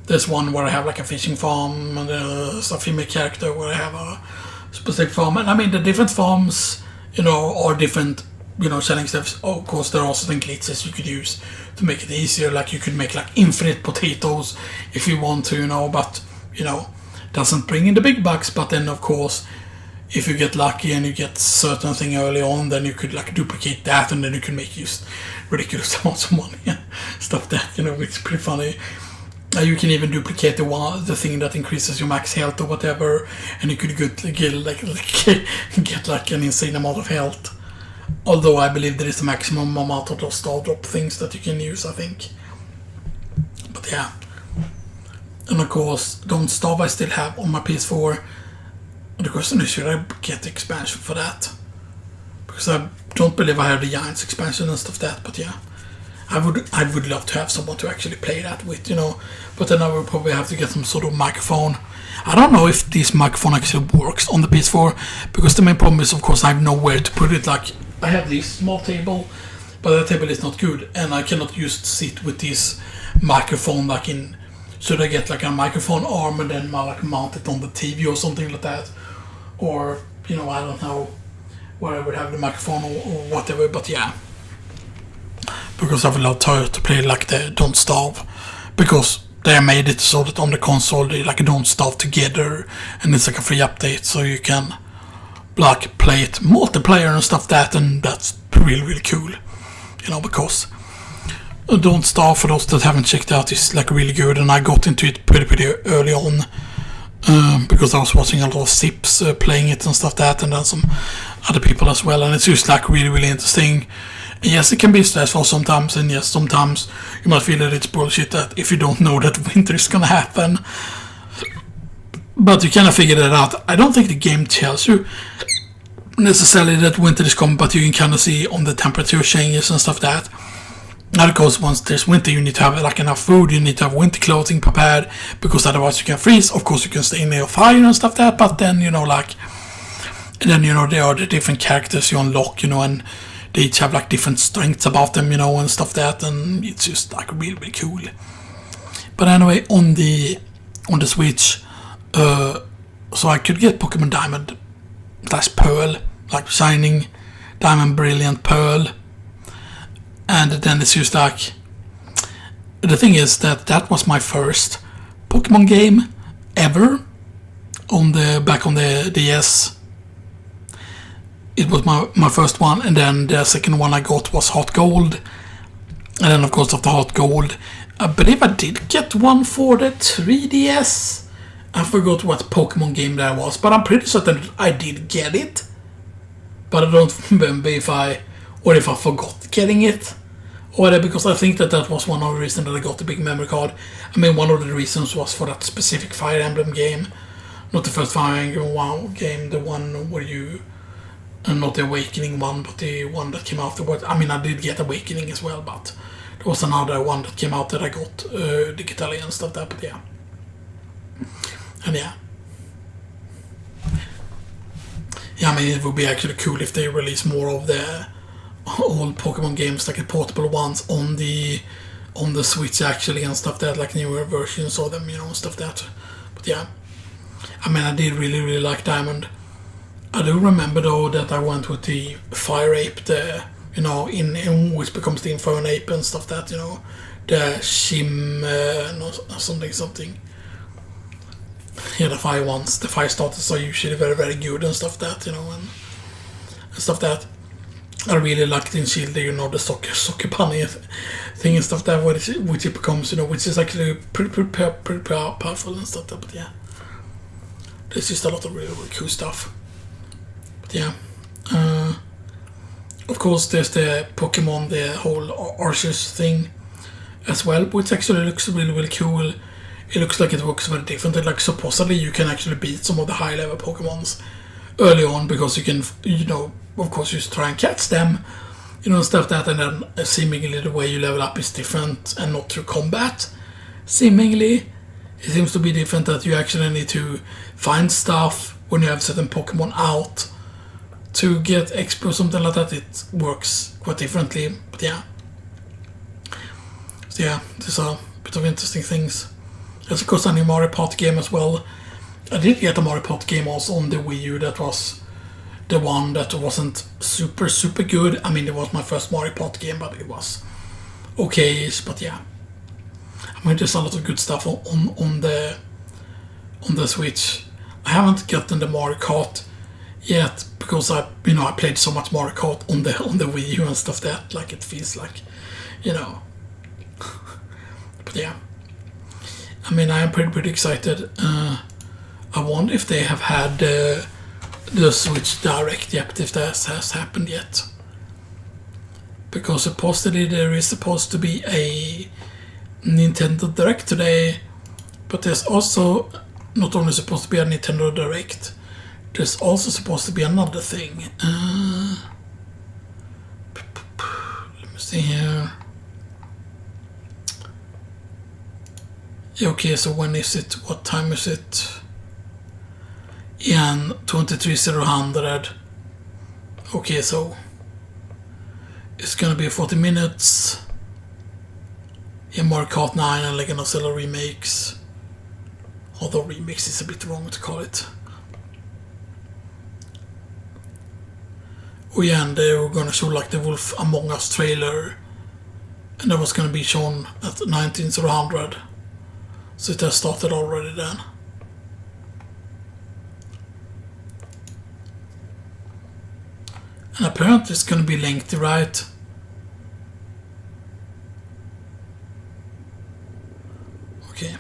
There's one where I have like a fishing farm, and there's a female character where I have a specific farm. And I mean, the different farms, you know, are different, you know, selling stuff. Of course, there are also some glitches you could use to make it easier. Like, you could make like infinite potatoes if you want to, you know, but, you know, doesn't bring in the big bucks. But then, of course, if you get lucky and you get certain thing early on, then you could like duplicate that, and then you can make just ridiculous amounts of money and stuff that, you know, it's pretty funny. You can even duplicate the thing that increases your max health or whatever, and you could get like an insane amount of health. Although I believe there is a maximum amount of those star drop things that you can use, I think. But yeah. And of course, Don't Starve I still have on my PS4. The question is, should I get the expansion for that? Because I don't believe I have the Giants expansion and stuff like that, but yeah. I would love to have someone to actually play that with, you know. But then I would probably have to get some sort of microphone. I don't know if this microphone actually works on the PS4, because the main problem is, of course, I have nowhere to put it. Like, I have this small table, but that table is not good, and I cannot just sit with this microphone like in. Should I get like a microphone arm and then like mount it on the TV or something like that? Or, you know, I don't know where I would have the microphone or whatever, but yeah. Because I would love to play like the Don't Starve, because they made it so that on the console they like Don't Starve together, and it's like a free update, so you can like play it multiplayer and stuff that, and that's really, really cool, you know, because Don't Starve, for those that haven't checked out, is like really good, and I got into it pretty early on, because I was watching a lot of Sips playing it and stuff that, and then some other people as well, and it's just like really, really interesting. And yes, it can be stressful sometimes, and yes, sometimes you might feel that it's bullshit that if you don't know that winter is gonna happen. But you kind of figure that out. I don't think the game tells you necessarily that winter is coming, but you can kind of see on the temperature changes and stuff that. Now, of course, once there's winter, you need to have like enough food, you need to have winter clothing prepared, because otherwise you can freeze. Of course, you can stay near a fire and stuff that, but then, you know, like, and then, you know, there are the different characters you unlock, you know, and they each have like different strengths about them, you know, and stuff that, and it's just like really, really cool. But anyway, on the Switch, so I could get Pokemon Diamond / Pearl, like Shining, Diamond, Brilliant, Pearl, and then it's just like, the thing is that was my first Pokemon game ever back on the DS. It was my first one, and then the second one I got was Heart Gold. And then, of course, after Heart Gold, I believe I did get one for the 3DS. I forgot what Pokemon game that was, but I'm pretty certain I did get it. But I don't remember if I forgot getting it. Or because I think that was one of the reasons that I got the big memory card. I mean, one of the reasons was for that specific Fire Emblem game. Not the first Fire Emblem game, the one where you... And not the Awakening one, but the one that came afterwards. I mean, I did get Awakening as well, but there was another one that came out that I got digitally and stuff like that, but yeah. And yeah. Yeah, I mean, it would be actually cool if they release more of the old Pokemon games, like the portable ones, on the Switch actually, and stuff that, like newer versions of them, you know, and stuff that. But yeah. I mean, I did really, really like Diamond. I do remember though that I went with the Fire Ape, the, you know, in which becomes the Inferno Ape and stuff that, you know, the Shim, no, something. Yeah, the fire ones, the fire starters are usually very, very good and stuff that, you know, and stuff that. I really liked in Shield, you know, the soccer bunny thing and stuff that, which it becomes, you know, which is actually pretty powerful and stuff that, but yeah. There's just a lot of really, really cool stuff. Yeah. of course, there's the Pokemon, the whole Arceus thing as well, which actually looks really, really cool. It looks like it works very differently. Like, supposedly you can actually beat some of the high-level Pokemons early on, because you can, you know, of course, you try and catch them, you know, stuff that, and then seemingly the way you level up is different and not through combat. Seemingly, it seems to be different, that you actually need to find stuff when you have certain Pokemon out to get XP or something like that. It works quite differently, but yeah. So yeah, these are a bit of interesting things. There's of course a new Mario Party game as well. I did get a Mario Party game also on the Wii U. That was the one that wasn't super good. I mean, it was my first Mario Party game, but it was okay-ish, but yeah. I mean, there's a lot of good stuff on the Switch. I haven't gotten the Mario Kart yet, because I played so much Mario Kart on the Wii U and stuff that, like, it feels like, you know. But yeah, I mean, I am pretty excited. I wonder if they have had the Switch Direct yet, if that has happened yet. Because supposedly there is supposed to be a Nintendo Direct today, but there's also not only supposed to be a Nintendo Direct, there's also supposed to be another thing. Let me see here. Okay, so when is it? What time is it? In 23:00. Okay, so it's gonna be 40 minutes. In Mario Kart 9 and Legend of Zelda remakes. Although remix is a bit wrong to call it. Oh yeah, and they were gonna show like the Wolf Among Us trailer, and that was gonna be shown at 19:00. So it has started already then. And apparently it's gonna be lengthy, right? Okay.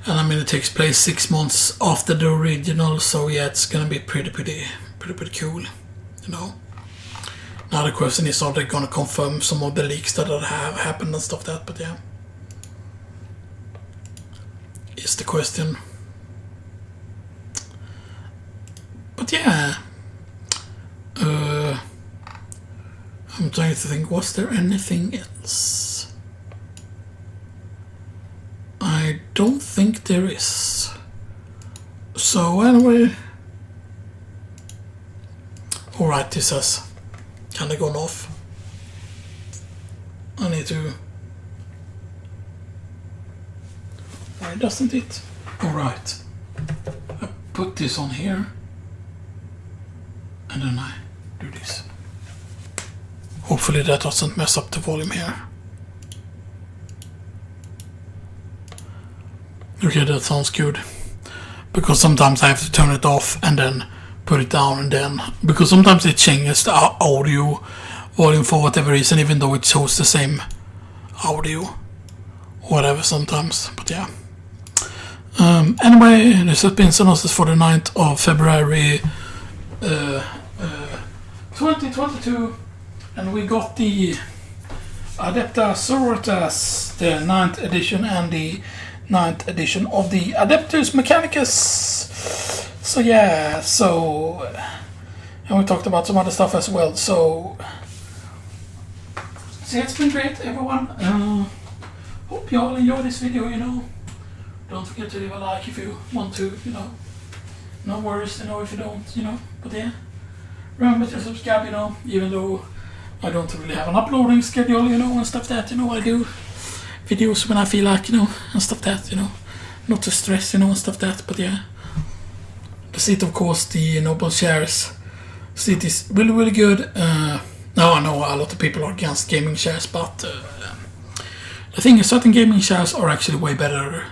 And I mean, it takes place 6 months after the original, so yeah, it's gonna be pretty cool, you know. Now the question is, are they gonna confirm some of the leaks that have happened and stuff that? But yeah, is the question. But yeah, I'm trying to think, was there anything else? I don't think there is. So anyway, alright, this has kind of gone off. I need to... Why doesn't it? Alright, I put this on here, and then I do this. Hopefully that doesn't mess up the volume here. Okay, that sounds good. Because sometimes I have to turn it off and then put it down, and then... Because sometimes it changes the audio volume for whatever reason, even though it shows the same audio. Whatever sometimes, but yeah. Anyway, this has been Xenoxis for the 9th of February 2022. And we got the Adepta Sororitas, the 9th edition, and the 9th edition of the Adeptus Mechanicus. So yeah, and we talked about some other stuff as well. So it's been great, everyone. Hope you all enjoy this video, you know. Don't forget to leave a like if you want to, you know. No worries, you know, if you don't, you know. But yeah, remember to subscribe, you know, even though I don't really have an uploading schedule, you know, and stuff that, you know. I do videos when I feel like, you know, and stuff that, you know. Not to stress, you know, and stuff that, but yeah. The seat, of course, the Noble Shares seat is really, really good. Now I know a lot of people are against gaming shares, but the thing is, certain gaming shares are actually way better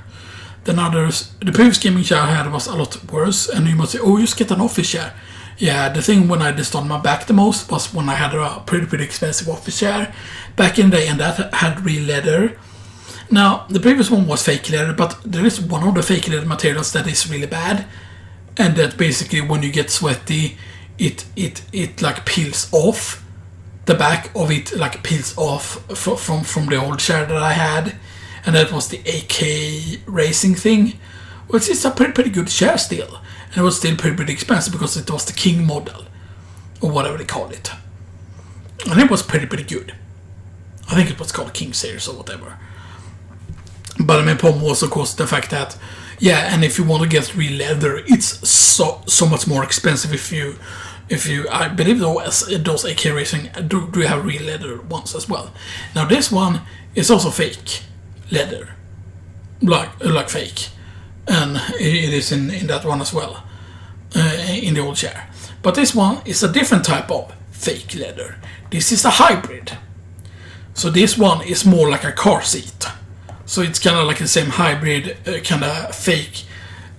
than others. The previous gaming share I had was a lot worse, and you must say, oh, just get an office share. Yeah, the thing when I just on my back the most was when I had a pretty expensive office chair back in the day, and that had real leather. Now, the previous one was fake leather, but there is one of the fake leather materials that is really bad. and that basically when you get sweaty, it like peels off. The back of it like peels off from the old chair that I had, and that was the AK racing thing, which is a pretty good chair still, and it was still pretty expensive because it was the King model, or whatever they call it, and it was pretty good. I think it was called King Series or whatever. But the main problem was, of course, the fact that, yeah, and if you want to get real leather, it's so much more expensive if you I believe those AK Racing do have real leather ones as well. Now this one is also fake leather, like fake, and it is in that one as well, in the old chair. But this one is a different type of fake leather. This is a hybrid. So this one is more like a car seat. So it's kind of like the same hybrid kind of fake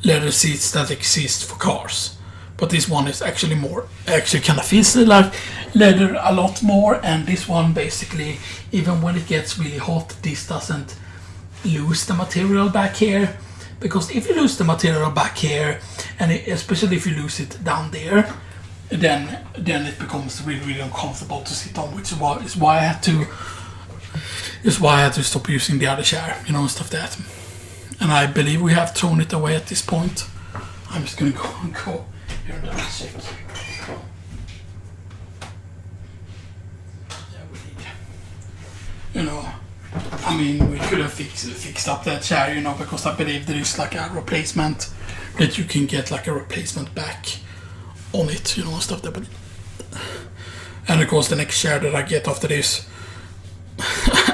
leather seats that exist for cars. But this one is actually kind of feels like leather a lot more. And this one basically, even when it gets really hot, this doesn't lose the material back here. Because if you lose the material back here, and especially if you lose it down there, then it becomes really uncomfortable to sit on, which is why I had to stop using the other chair, and stuff like that. And I believe we have thrown it away at this point. I'm just gonna go here and check. Yeah, we need. I mean, we could have fixed up that chair, because I believe there is like a replacement that you can get, like a replacement back on it, and stuff like that. And of course, the next chair that I get after this.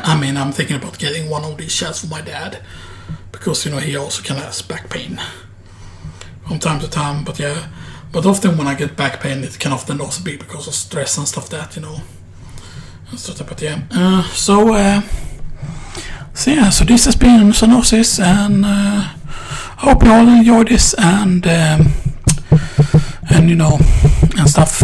I mean, I'm thinking about getting one of these chairs for my dad, because he also kind of has back pain from time to time. But yeah, but often when I get back pain, it can often also be because of stress and stuff that and stuff that. But yeah, so this has been Xenoxis, and I hope you all enjoyed this, and stuff.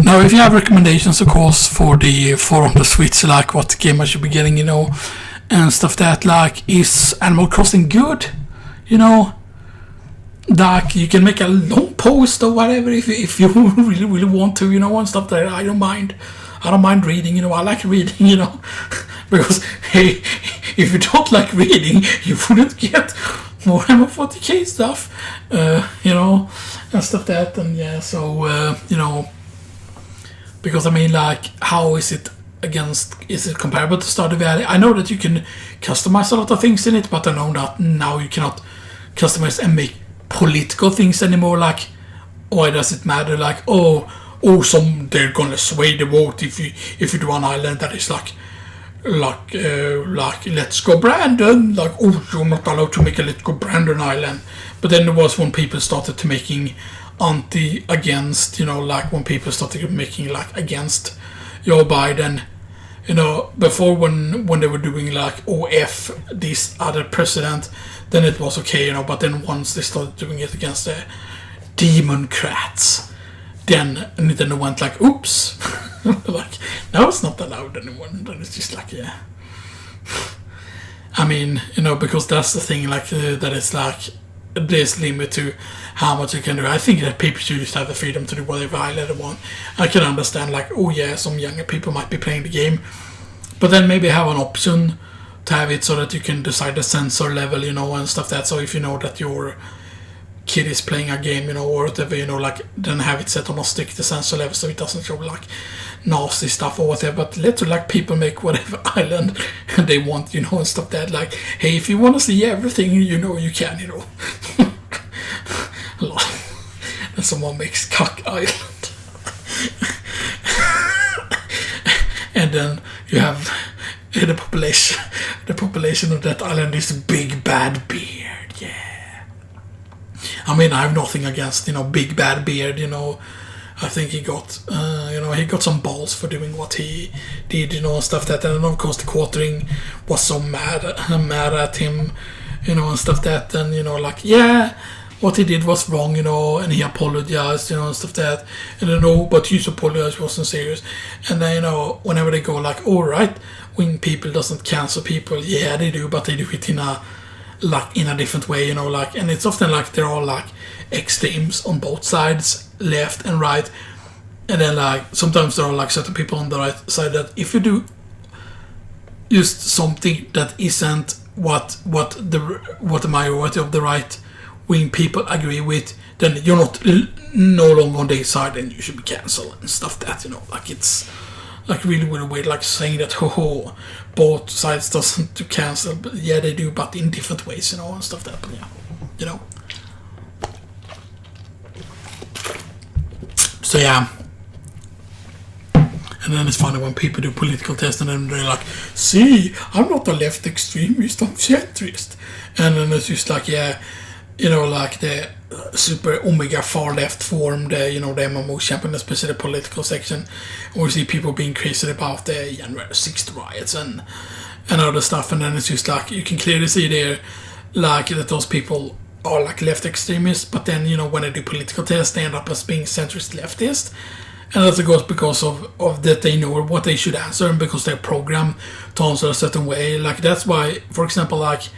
Now, if you have recommendations, of course, for on the Switch, like what game I should be getting, and stuff that, like, is Animal Crossing good? Like, you can make a long post or whatever if you really want to, and stuff that. I don't mind reading, I like reading, because, hey, if you don't like reading, you wouldn't get Warhammer 40k stuff, and stuff that, and yeah, so, because I mean, like, how is it comparable to Stardew Valley? I know that you can customize a lot of things in it, but I know that now you cannot customize and make political things anymore. Like, why does it matter? Like, they're gonna sway the vote if you do an island that is like Let's Go Brandon. Like, you're not allowed to make a Let's Go Brandon island. But then there was when people started to making against, like when people started making like against Joe Biden, before when they were doing like OF this other president, then it was okay, but then once they started doing it against the Democrats, then it went like, oops, like, now it's not allowed anymore. Then it's just like, yeah. I mean, because that's the thing, like, that it's like, there's limit to how much you can do. I think that people should just have the freedom to do whatever I let them want. I can understand, like, some younger people might be playing the game, but then maybe have an option to have it so that you can decide the sensor level, and stuff that. So if you know that your kid is playing a game, or whatever, like, then have it set on a stick, the sensor level, so it doesn't show like nasty stuff or whatever. But let like people make whatever island they want, and stuff that. Like, hey, if you want to see everything, you can, and someone makes Cock Island, and then you have the population of that island is Big Bad Beard. Yeah, I mean, I have nothing against Big Bad Beard. I think he got he got some balls for doing what he did, and stuff that. And of course the quartering was so mad at him, and stuff that. And like, yeah, what he did was wrong, and he apologized, and stuff that. And but his apology wasn't serious. And then whenever they go like, all right, when people doesn't cancel people, yeah, they do, but they do it in a like in a different way, you know, like, and it's often like they're all like extremes on both sides, left and right, and then like sometimes there are like certain people on the right side that if you do just something that isn't what the majority of the right wing people agree with, then you're not no longer on their side and you should be cancelled and stuff that, you know, like it's like really weird, like saying that both sides doesn't do cancel, but yeah they do, but in different ways, you know, and stuff that, but yeah, you know. So yeah. And then it's funny when people do political tests and then they're like, see, I'm not a left extremist, I'm centrist. And then it's just like, yeah, you know, like the super omega far left forum, the, you know, the MMO champion, especially the political section, or we see people being crazy about the January 6th riots and other stuff. And then it's just like, you can clearly see there, like, that those people are like left extremists, but then, you know, when they do political tests, they end up as being centrist leftist. And that's of course because of that they know what they should answer and because they're programmed to answer a certain way. Like that's why, for example, like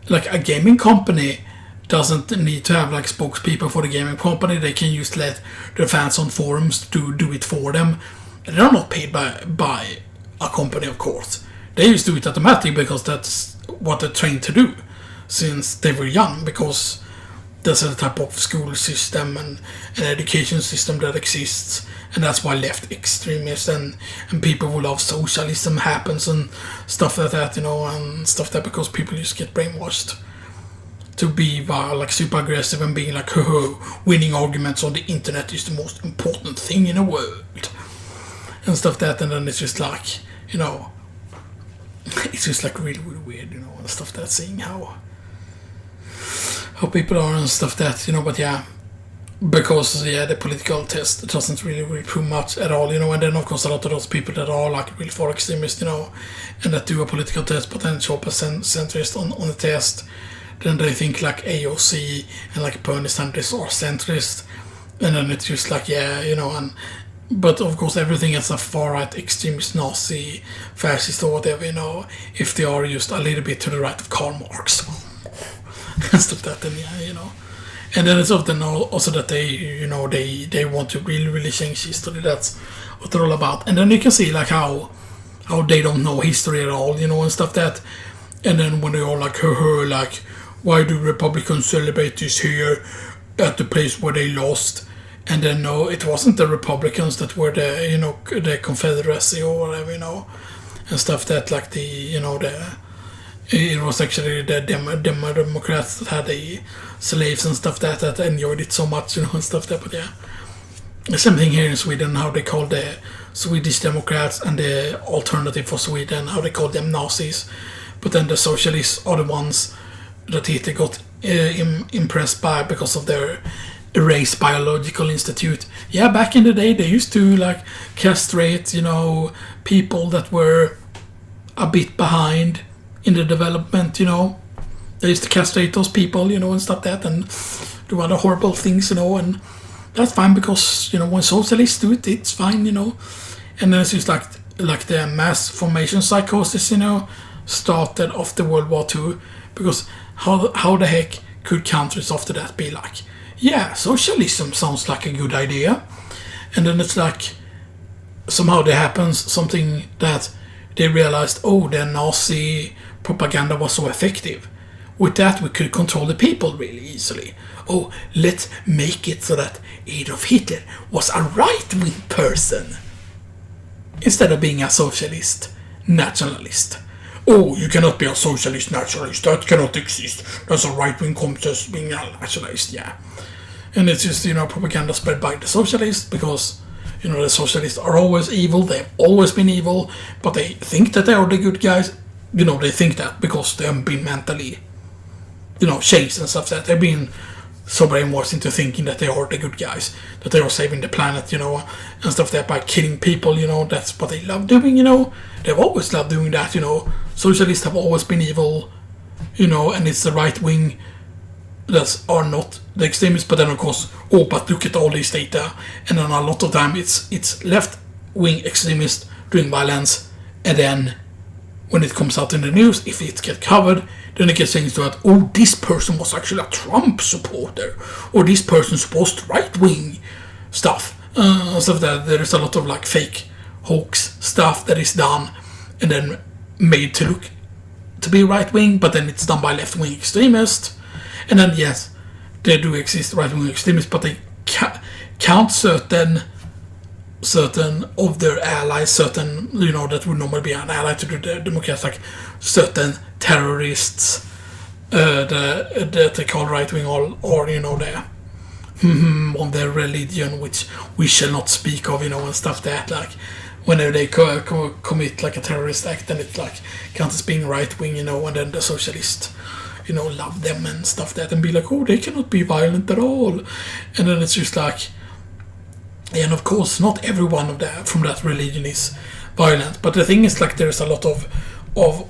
a gaming company doesn't need to have like spokespeople for the gaming company. They can just let their fans on forums to do it for them. And they're not paid by a company, of course. They just do it automatically because that's what they're trained to do since they were young, because that's the type of school system and an education system that exists, and that's why left extremists and people who love socialism happens and stuff like that, you know, and stuff like that, because people just get brainwashed to be like super aggressive and being like, winning arguments on the internet is the most important thing in the world and stuff like that. And then it's just like, you know, it's just like really, really weird, you know, and stuff like that, seeing how people are and stuff that, you know. But yeah, because yeah, the political test doesn't really prove much at all, you know. And then of course a lot of those people that are like really far extremists, you know, and that do a political test but then show up as centrist on the test, then they think like AOC and like Bernie Sanders are centrist, and then it's just like, yeah, you know. And but of course everything is a far right extremist, Nazi, fascist or whatever, you know, if they are just a little bit to the right of Karl Marx and stuff like that, then yeah, you know. And then it's often also that they, you know, they want to really change history. That's what they're all about. And then you can see like how they don't know history at all, you know, and stuff that. And then when they are like, like, why do Republicans celebrate this here at the place where they lost? And then no, it wasn't the Republicans that were the, you know, the Confederacy or whatever, you know, and stuff that, like the, you know, it was actually the Democrats that had the slaves and stuff that enjoyed it so much, you know, and stuff that. But yeah, the same thing here in Sweden, how they call the Swedish Democrats and the alternative for Sweden, how they call them Nazis. But then the socialists are the ones that Hitler got impressed by because of their race biological institute. Yeah, back in the day they used to like castrate, you know, people that were a bit behind in the development, you know. They used to castrate those people, you know, and stuff that, and do other horrible things, you know, and that's fine because, you know, when socialists do it, it's fine, you know. And then it's just like the mass formation psychosis, you know, started after World War II, because how the heck could countries after that be like, yeah, socialism sounds like a good idea, and then it's like somehow there happens something that they realized, oh, the Nazi propaganda was so effective. With that, we could control the people really easily. Oh, let's make it so that Adolf Hitler was a right-wing person instead of being a socialist nationalist. Oh, you cannot be a socialist nationalist. That cannot exist. That's a right-wing concept, being a nationalist, yeah. And it's just, you know, propaganda spread by the socialists because, you know, the socialists are always evil. They've always been evil, but they think that they are the good guys. You know, they think that because they haven't been mentally, you know, changed and stuff. That they've been so brainwashed into thinking that they are the good guys, that they are saving the planet, you know, and stuff that by killing people, you know, that's what they love doing, you know. They've always loved doing that, you know. Socialists have always been evil, you know, and it's the right wing that are not the extremists. But then of course, oh, but look at all this data, and then a lot of time it's left wing extremists doing violence, and then when it comes out in the news, if it gets covered, then it gets things to that, oh, this person was actually a Trump supporter, or this person supposed right-wing stuff. So that there is a lot of like fake hoax stuff that is done and then made to look to be right-wing, but then it's done by left-wing extremists. And then yes, there do exist right-wing extremists, but they count certain of their allies, certain, you know, that would normally be an ally to the Democrats, like certain terrorists that they call right-wing, or you know, on their religion, which we shall not speak of, you know, and stuff that, like, whenever they commit like a terrorist act, then it's like counts as being right-wing, you know, and then the socialists, you know, love them and stuff that, and be like, oh, they cannot be violent at all. And then it's just like, and of course not everyone of that from that religion is violent, but the thing is, like, there's a lot of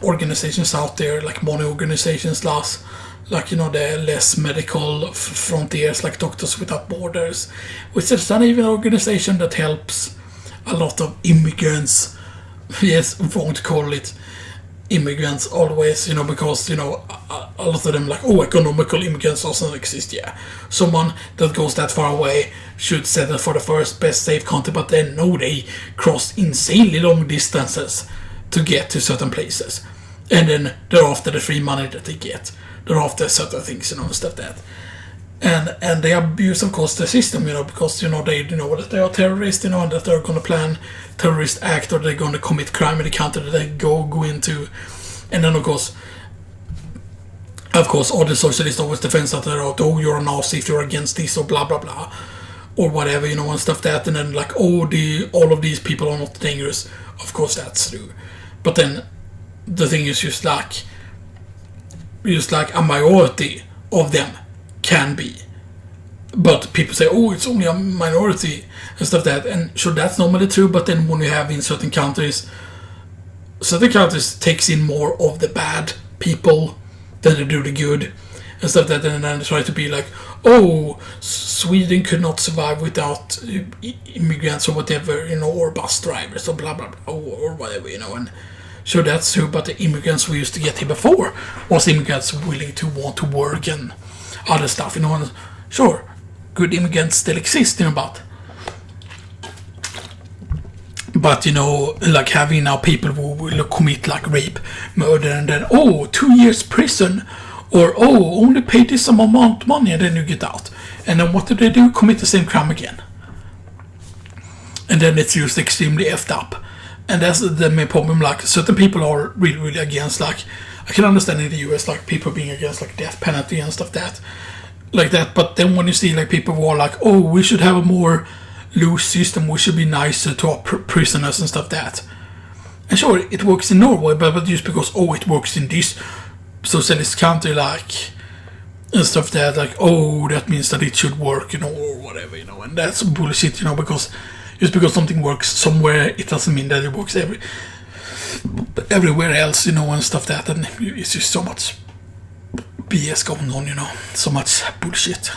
organizations out there, like money organizations, like, you know, the less medical frontiers, like Doctors Without Borders, which is an even organization that helps a lot of immigrants. Yes, won't call it immigrants always, you know, because, you know, a lot of them like, oh, economical immigrants doesn't exist. Yeah, someone that goes that far away should settle for the first best safe country, but then no, they cross insanely long distances to get to certain places, and then they're after the free money that they get, they're after certain things, you know, and stuff that, and they abuse, of course, the system, you know, because, you know, they, you know, that they are terrorists, you know, and that they're going to plan terrorist act, or they're going to commit crime in the country that they go into. And then of course all the socialists always defend that they're out, oh, you're a Nazi if you're against this, or blah blah blah, or whatever, you know, and stuff that. And then like, oh, all of these people are not dangerous. Of course that's true, but then the thing is just like a minority of them can be, but people say, oh, it's only a minority and stuff that, and sure, that's normally true, but then when you have in certain countries takes in more of the bad people than they do the good and stuff that, and then try to be like, oh, Sweden could not survive without immigrants or whatever, you know, or bus drivers or blah blah blah, or whatever, you know. And sure, that's true, but the immigrants we used to get here before was immigrants willing to want to work and other stuff, you know. And sure, good immigrants still exist, you know, but you know, like having now people who will commit like rape, murder, and then, oh, 2 years prison, or oh, only pay this amount of money and then you get out, and then what do? Commit the same crime again, and then it's just extremely effed up. And that's the main problem. Like, certain people are really, really against, like, I can understand in the US, like, people being against, like, death penalty and stuff like that. But then when you see, like, people who are like, oh, we should have a more loose system, we should be nicer to our prisoners and stuff that. And sure, it works in Norway, but just because, oh, it works in this socialist country, like, and stuff that, like, oh, that means that it should work, you know, or whatever, you know. And that's bullshit, you know, because just because something works somewhere, it doesn't mean that it works everywhere else, you know, and stuff that. And it's just so much BS going on, you know, so much bullshit,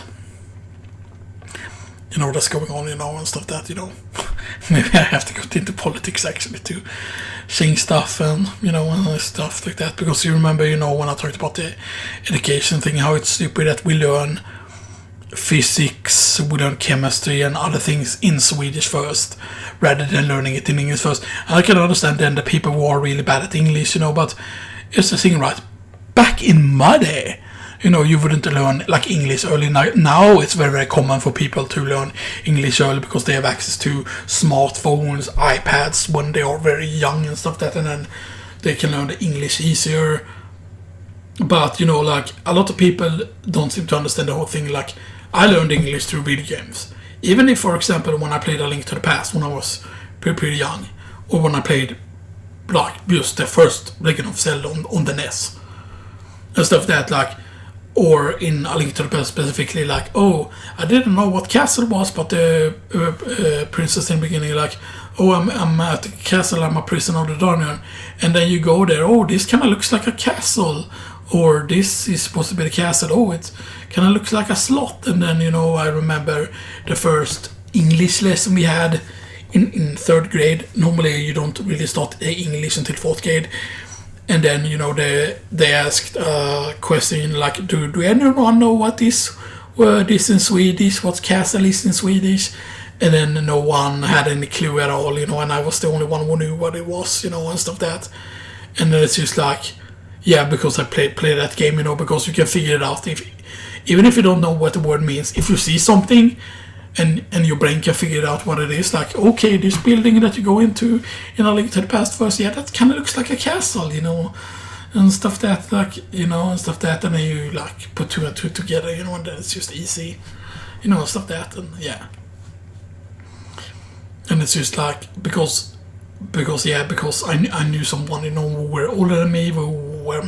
you know, that's going on, you know, and stuff that, you know. Maybe I have to get into politics actually to change stuff, and, you know, and stuff like that, because you remember, you know, when I talked about the education thing, how it's stupid that we learn physics, we learn chemistry and other things in Swedish first rather than learning it in English first. And I can understand then the people who are really bad at English, you know, but it's the thing, right? Back in my day, you know, you wouldn't learn like English early. Now it's very, very common for people to learn English early because they have access to smartphones, iPads when they are very young and stuff like that, and then they can learn the English easier. But, you know, like, a lot of people don't seem to understand the whole thing. Like, I learned English through video games. Even if, for example, when I played A Link to the Past when I was pretty young, or when I played, like, just the first Legend of Zelda on the NES and stuff like that, like, or in A Link to the Past specifically, like, oh, I didn't know what castle was, but the princess in the beginning, like, oh, I'm at the castle, I'm a prisoner of the dungeon, and then you go there, oh, this kind of looks like a castle, or this is supposed to be the castle, oh, it kind of looks like a slot. And then, you know, I remember the first English lesson we had in 3rd grade. Normally you don't really start English until 4th grade, And then, you know, they asked a question like, do anyone know what this word is in Swedish? What castle is in Swedish? And then no one had any clue at all, you know, and I was the only one who knew what it was, you know, and stuff that. And then it's just like, yeah, because I play that game, you know, because you can figure it out. Even if you don't know what the word means, if you see something and your brain can figure it out what it is, like, okay, this building that you go into in A Link to the Past first, yeah, that kind of looks like a castle, you know, and stuff that, like, you know, and stuff that, and then you, like, put 2 and 2 together, you know, and then it's just easy, you know, and stuff that, and yeah. And it's just like, because I knew someone, you know, who were older than me, who were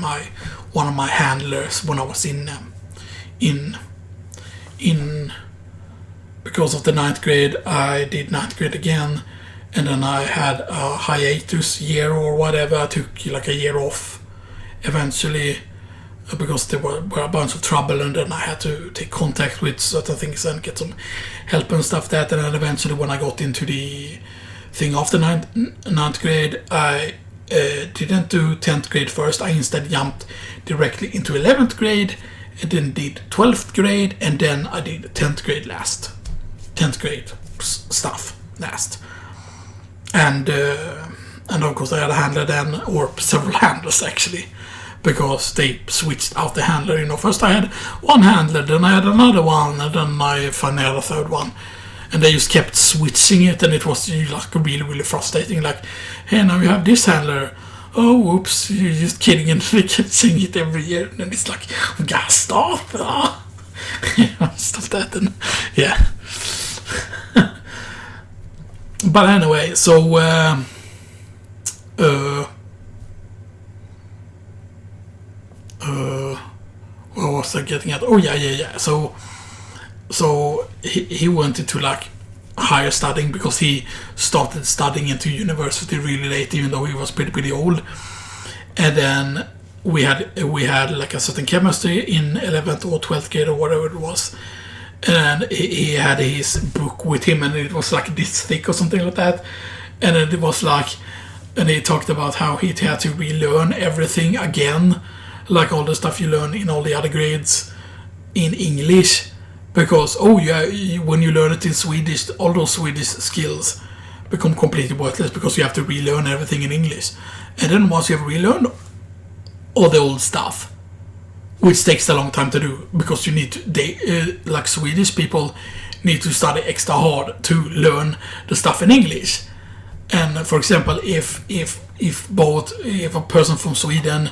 one of my handlers when I was in because of the 9th grade. I did 9th grade again, and then I had a hiatus year or whatever. I took like a year off eventually because there were a bunch of trouble, and then I had to take contact with certain things and get some help and stuff that. And then eventually, when I got into the thing after 9th grade, I didn't do 10th grade first. I instead jumped directly into 11th grade, and then did 12th grade, and then I did 10th grade last. 10th grade stuff last. And of course I had a handler then, or several handlers actually, because they switched out the handler, you know. First I had one handler, then I had another one, and then I finally had a third one. And they just kept switching it, and it was like really, really frustrating. Like, hey, now you have this handler. Oh, whoops, you're just kidding. And they kept saying it every year. And it's like, we gotta stop. Stuff that, and yeah. But anyway, so, what was I getting at? Oh, yeah. So he went into like higher studying because he started studying into university really late, even though he was pretty old. And then we had like a certain chemistry in 11th or 12th grade or whatever it was, and he had his book with him, and it was like this thick or something like that. And then it was like, and he talked about how he had to relearn everything again, like all the stuff you learn in all the other grades in English. Because, when you learn it in Swedish, all those Swedish skills become completely worthless because you have to relearn everything in English. And then once you have relearned all the old stuff, which takes a long time to do, because you need to, like Swedish people need to study extra hard to learn the stuff in English. And for example, if a person from Sweden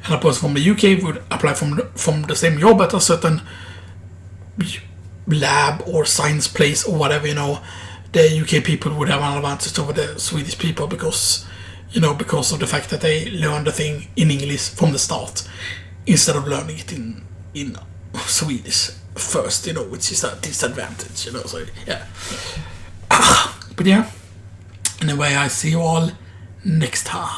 and a person from the UK would apply from the same job at a certain lab or science place or whatever, you know, the UK people would have an advantage over the Swedish people because of the fact that they learn the thing in English from the start instead of learning it in Swedish first, you know, which is a disadvantage, you know. So yeah, but yeah, anyway, I see you all next time.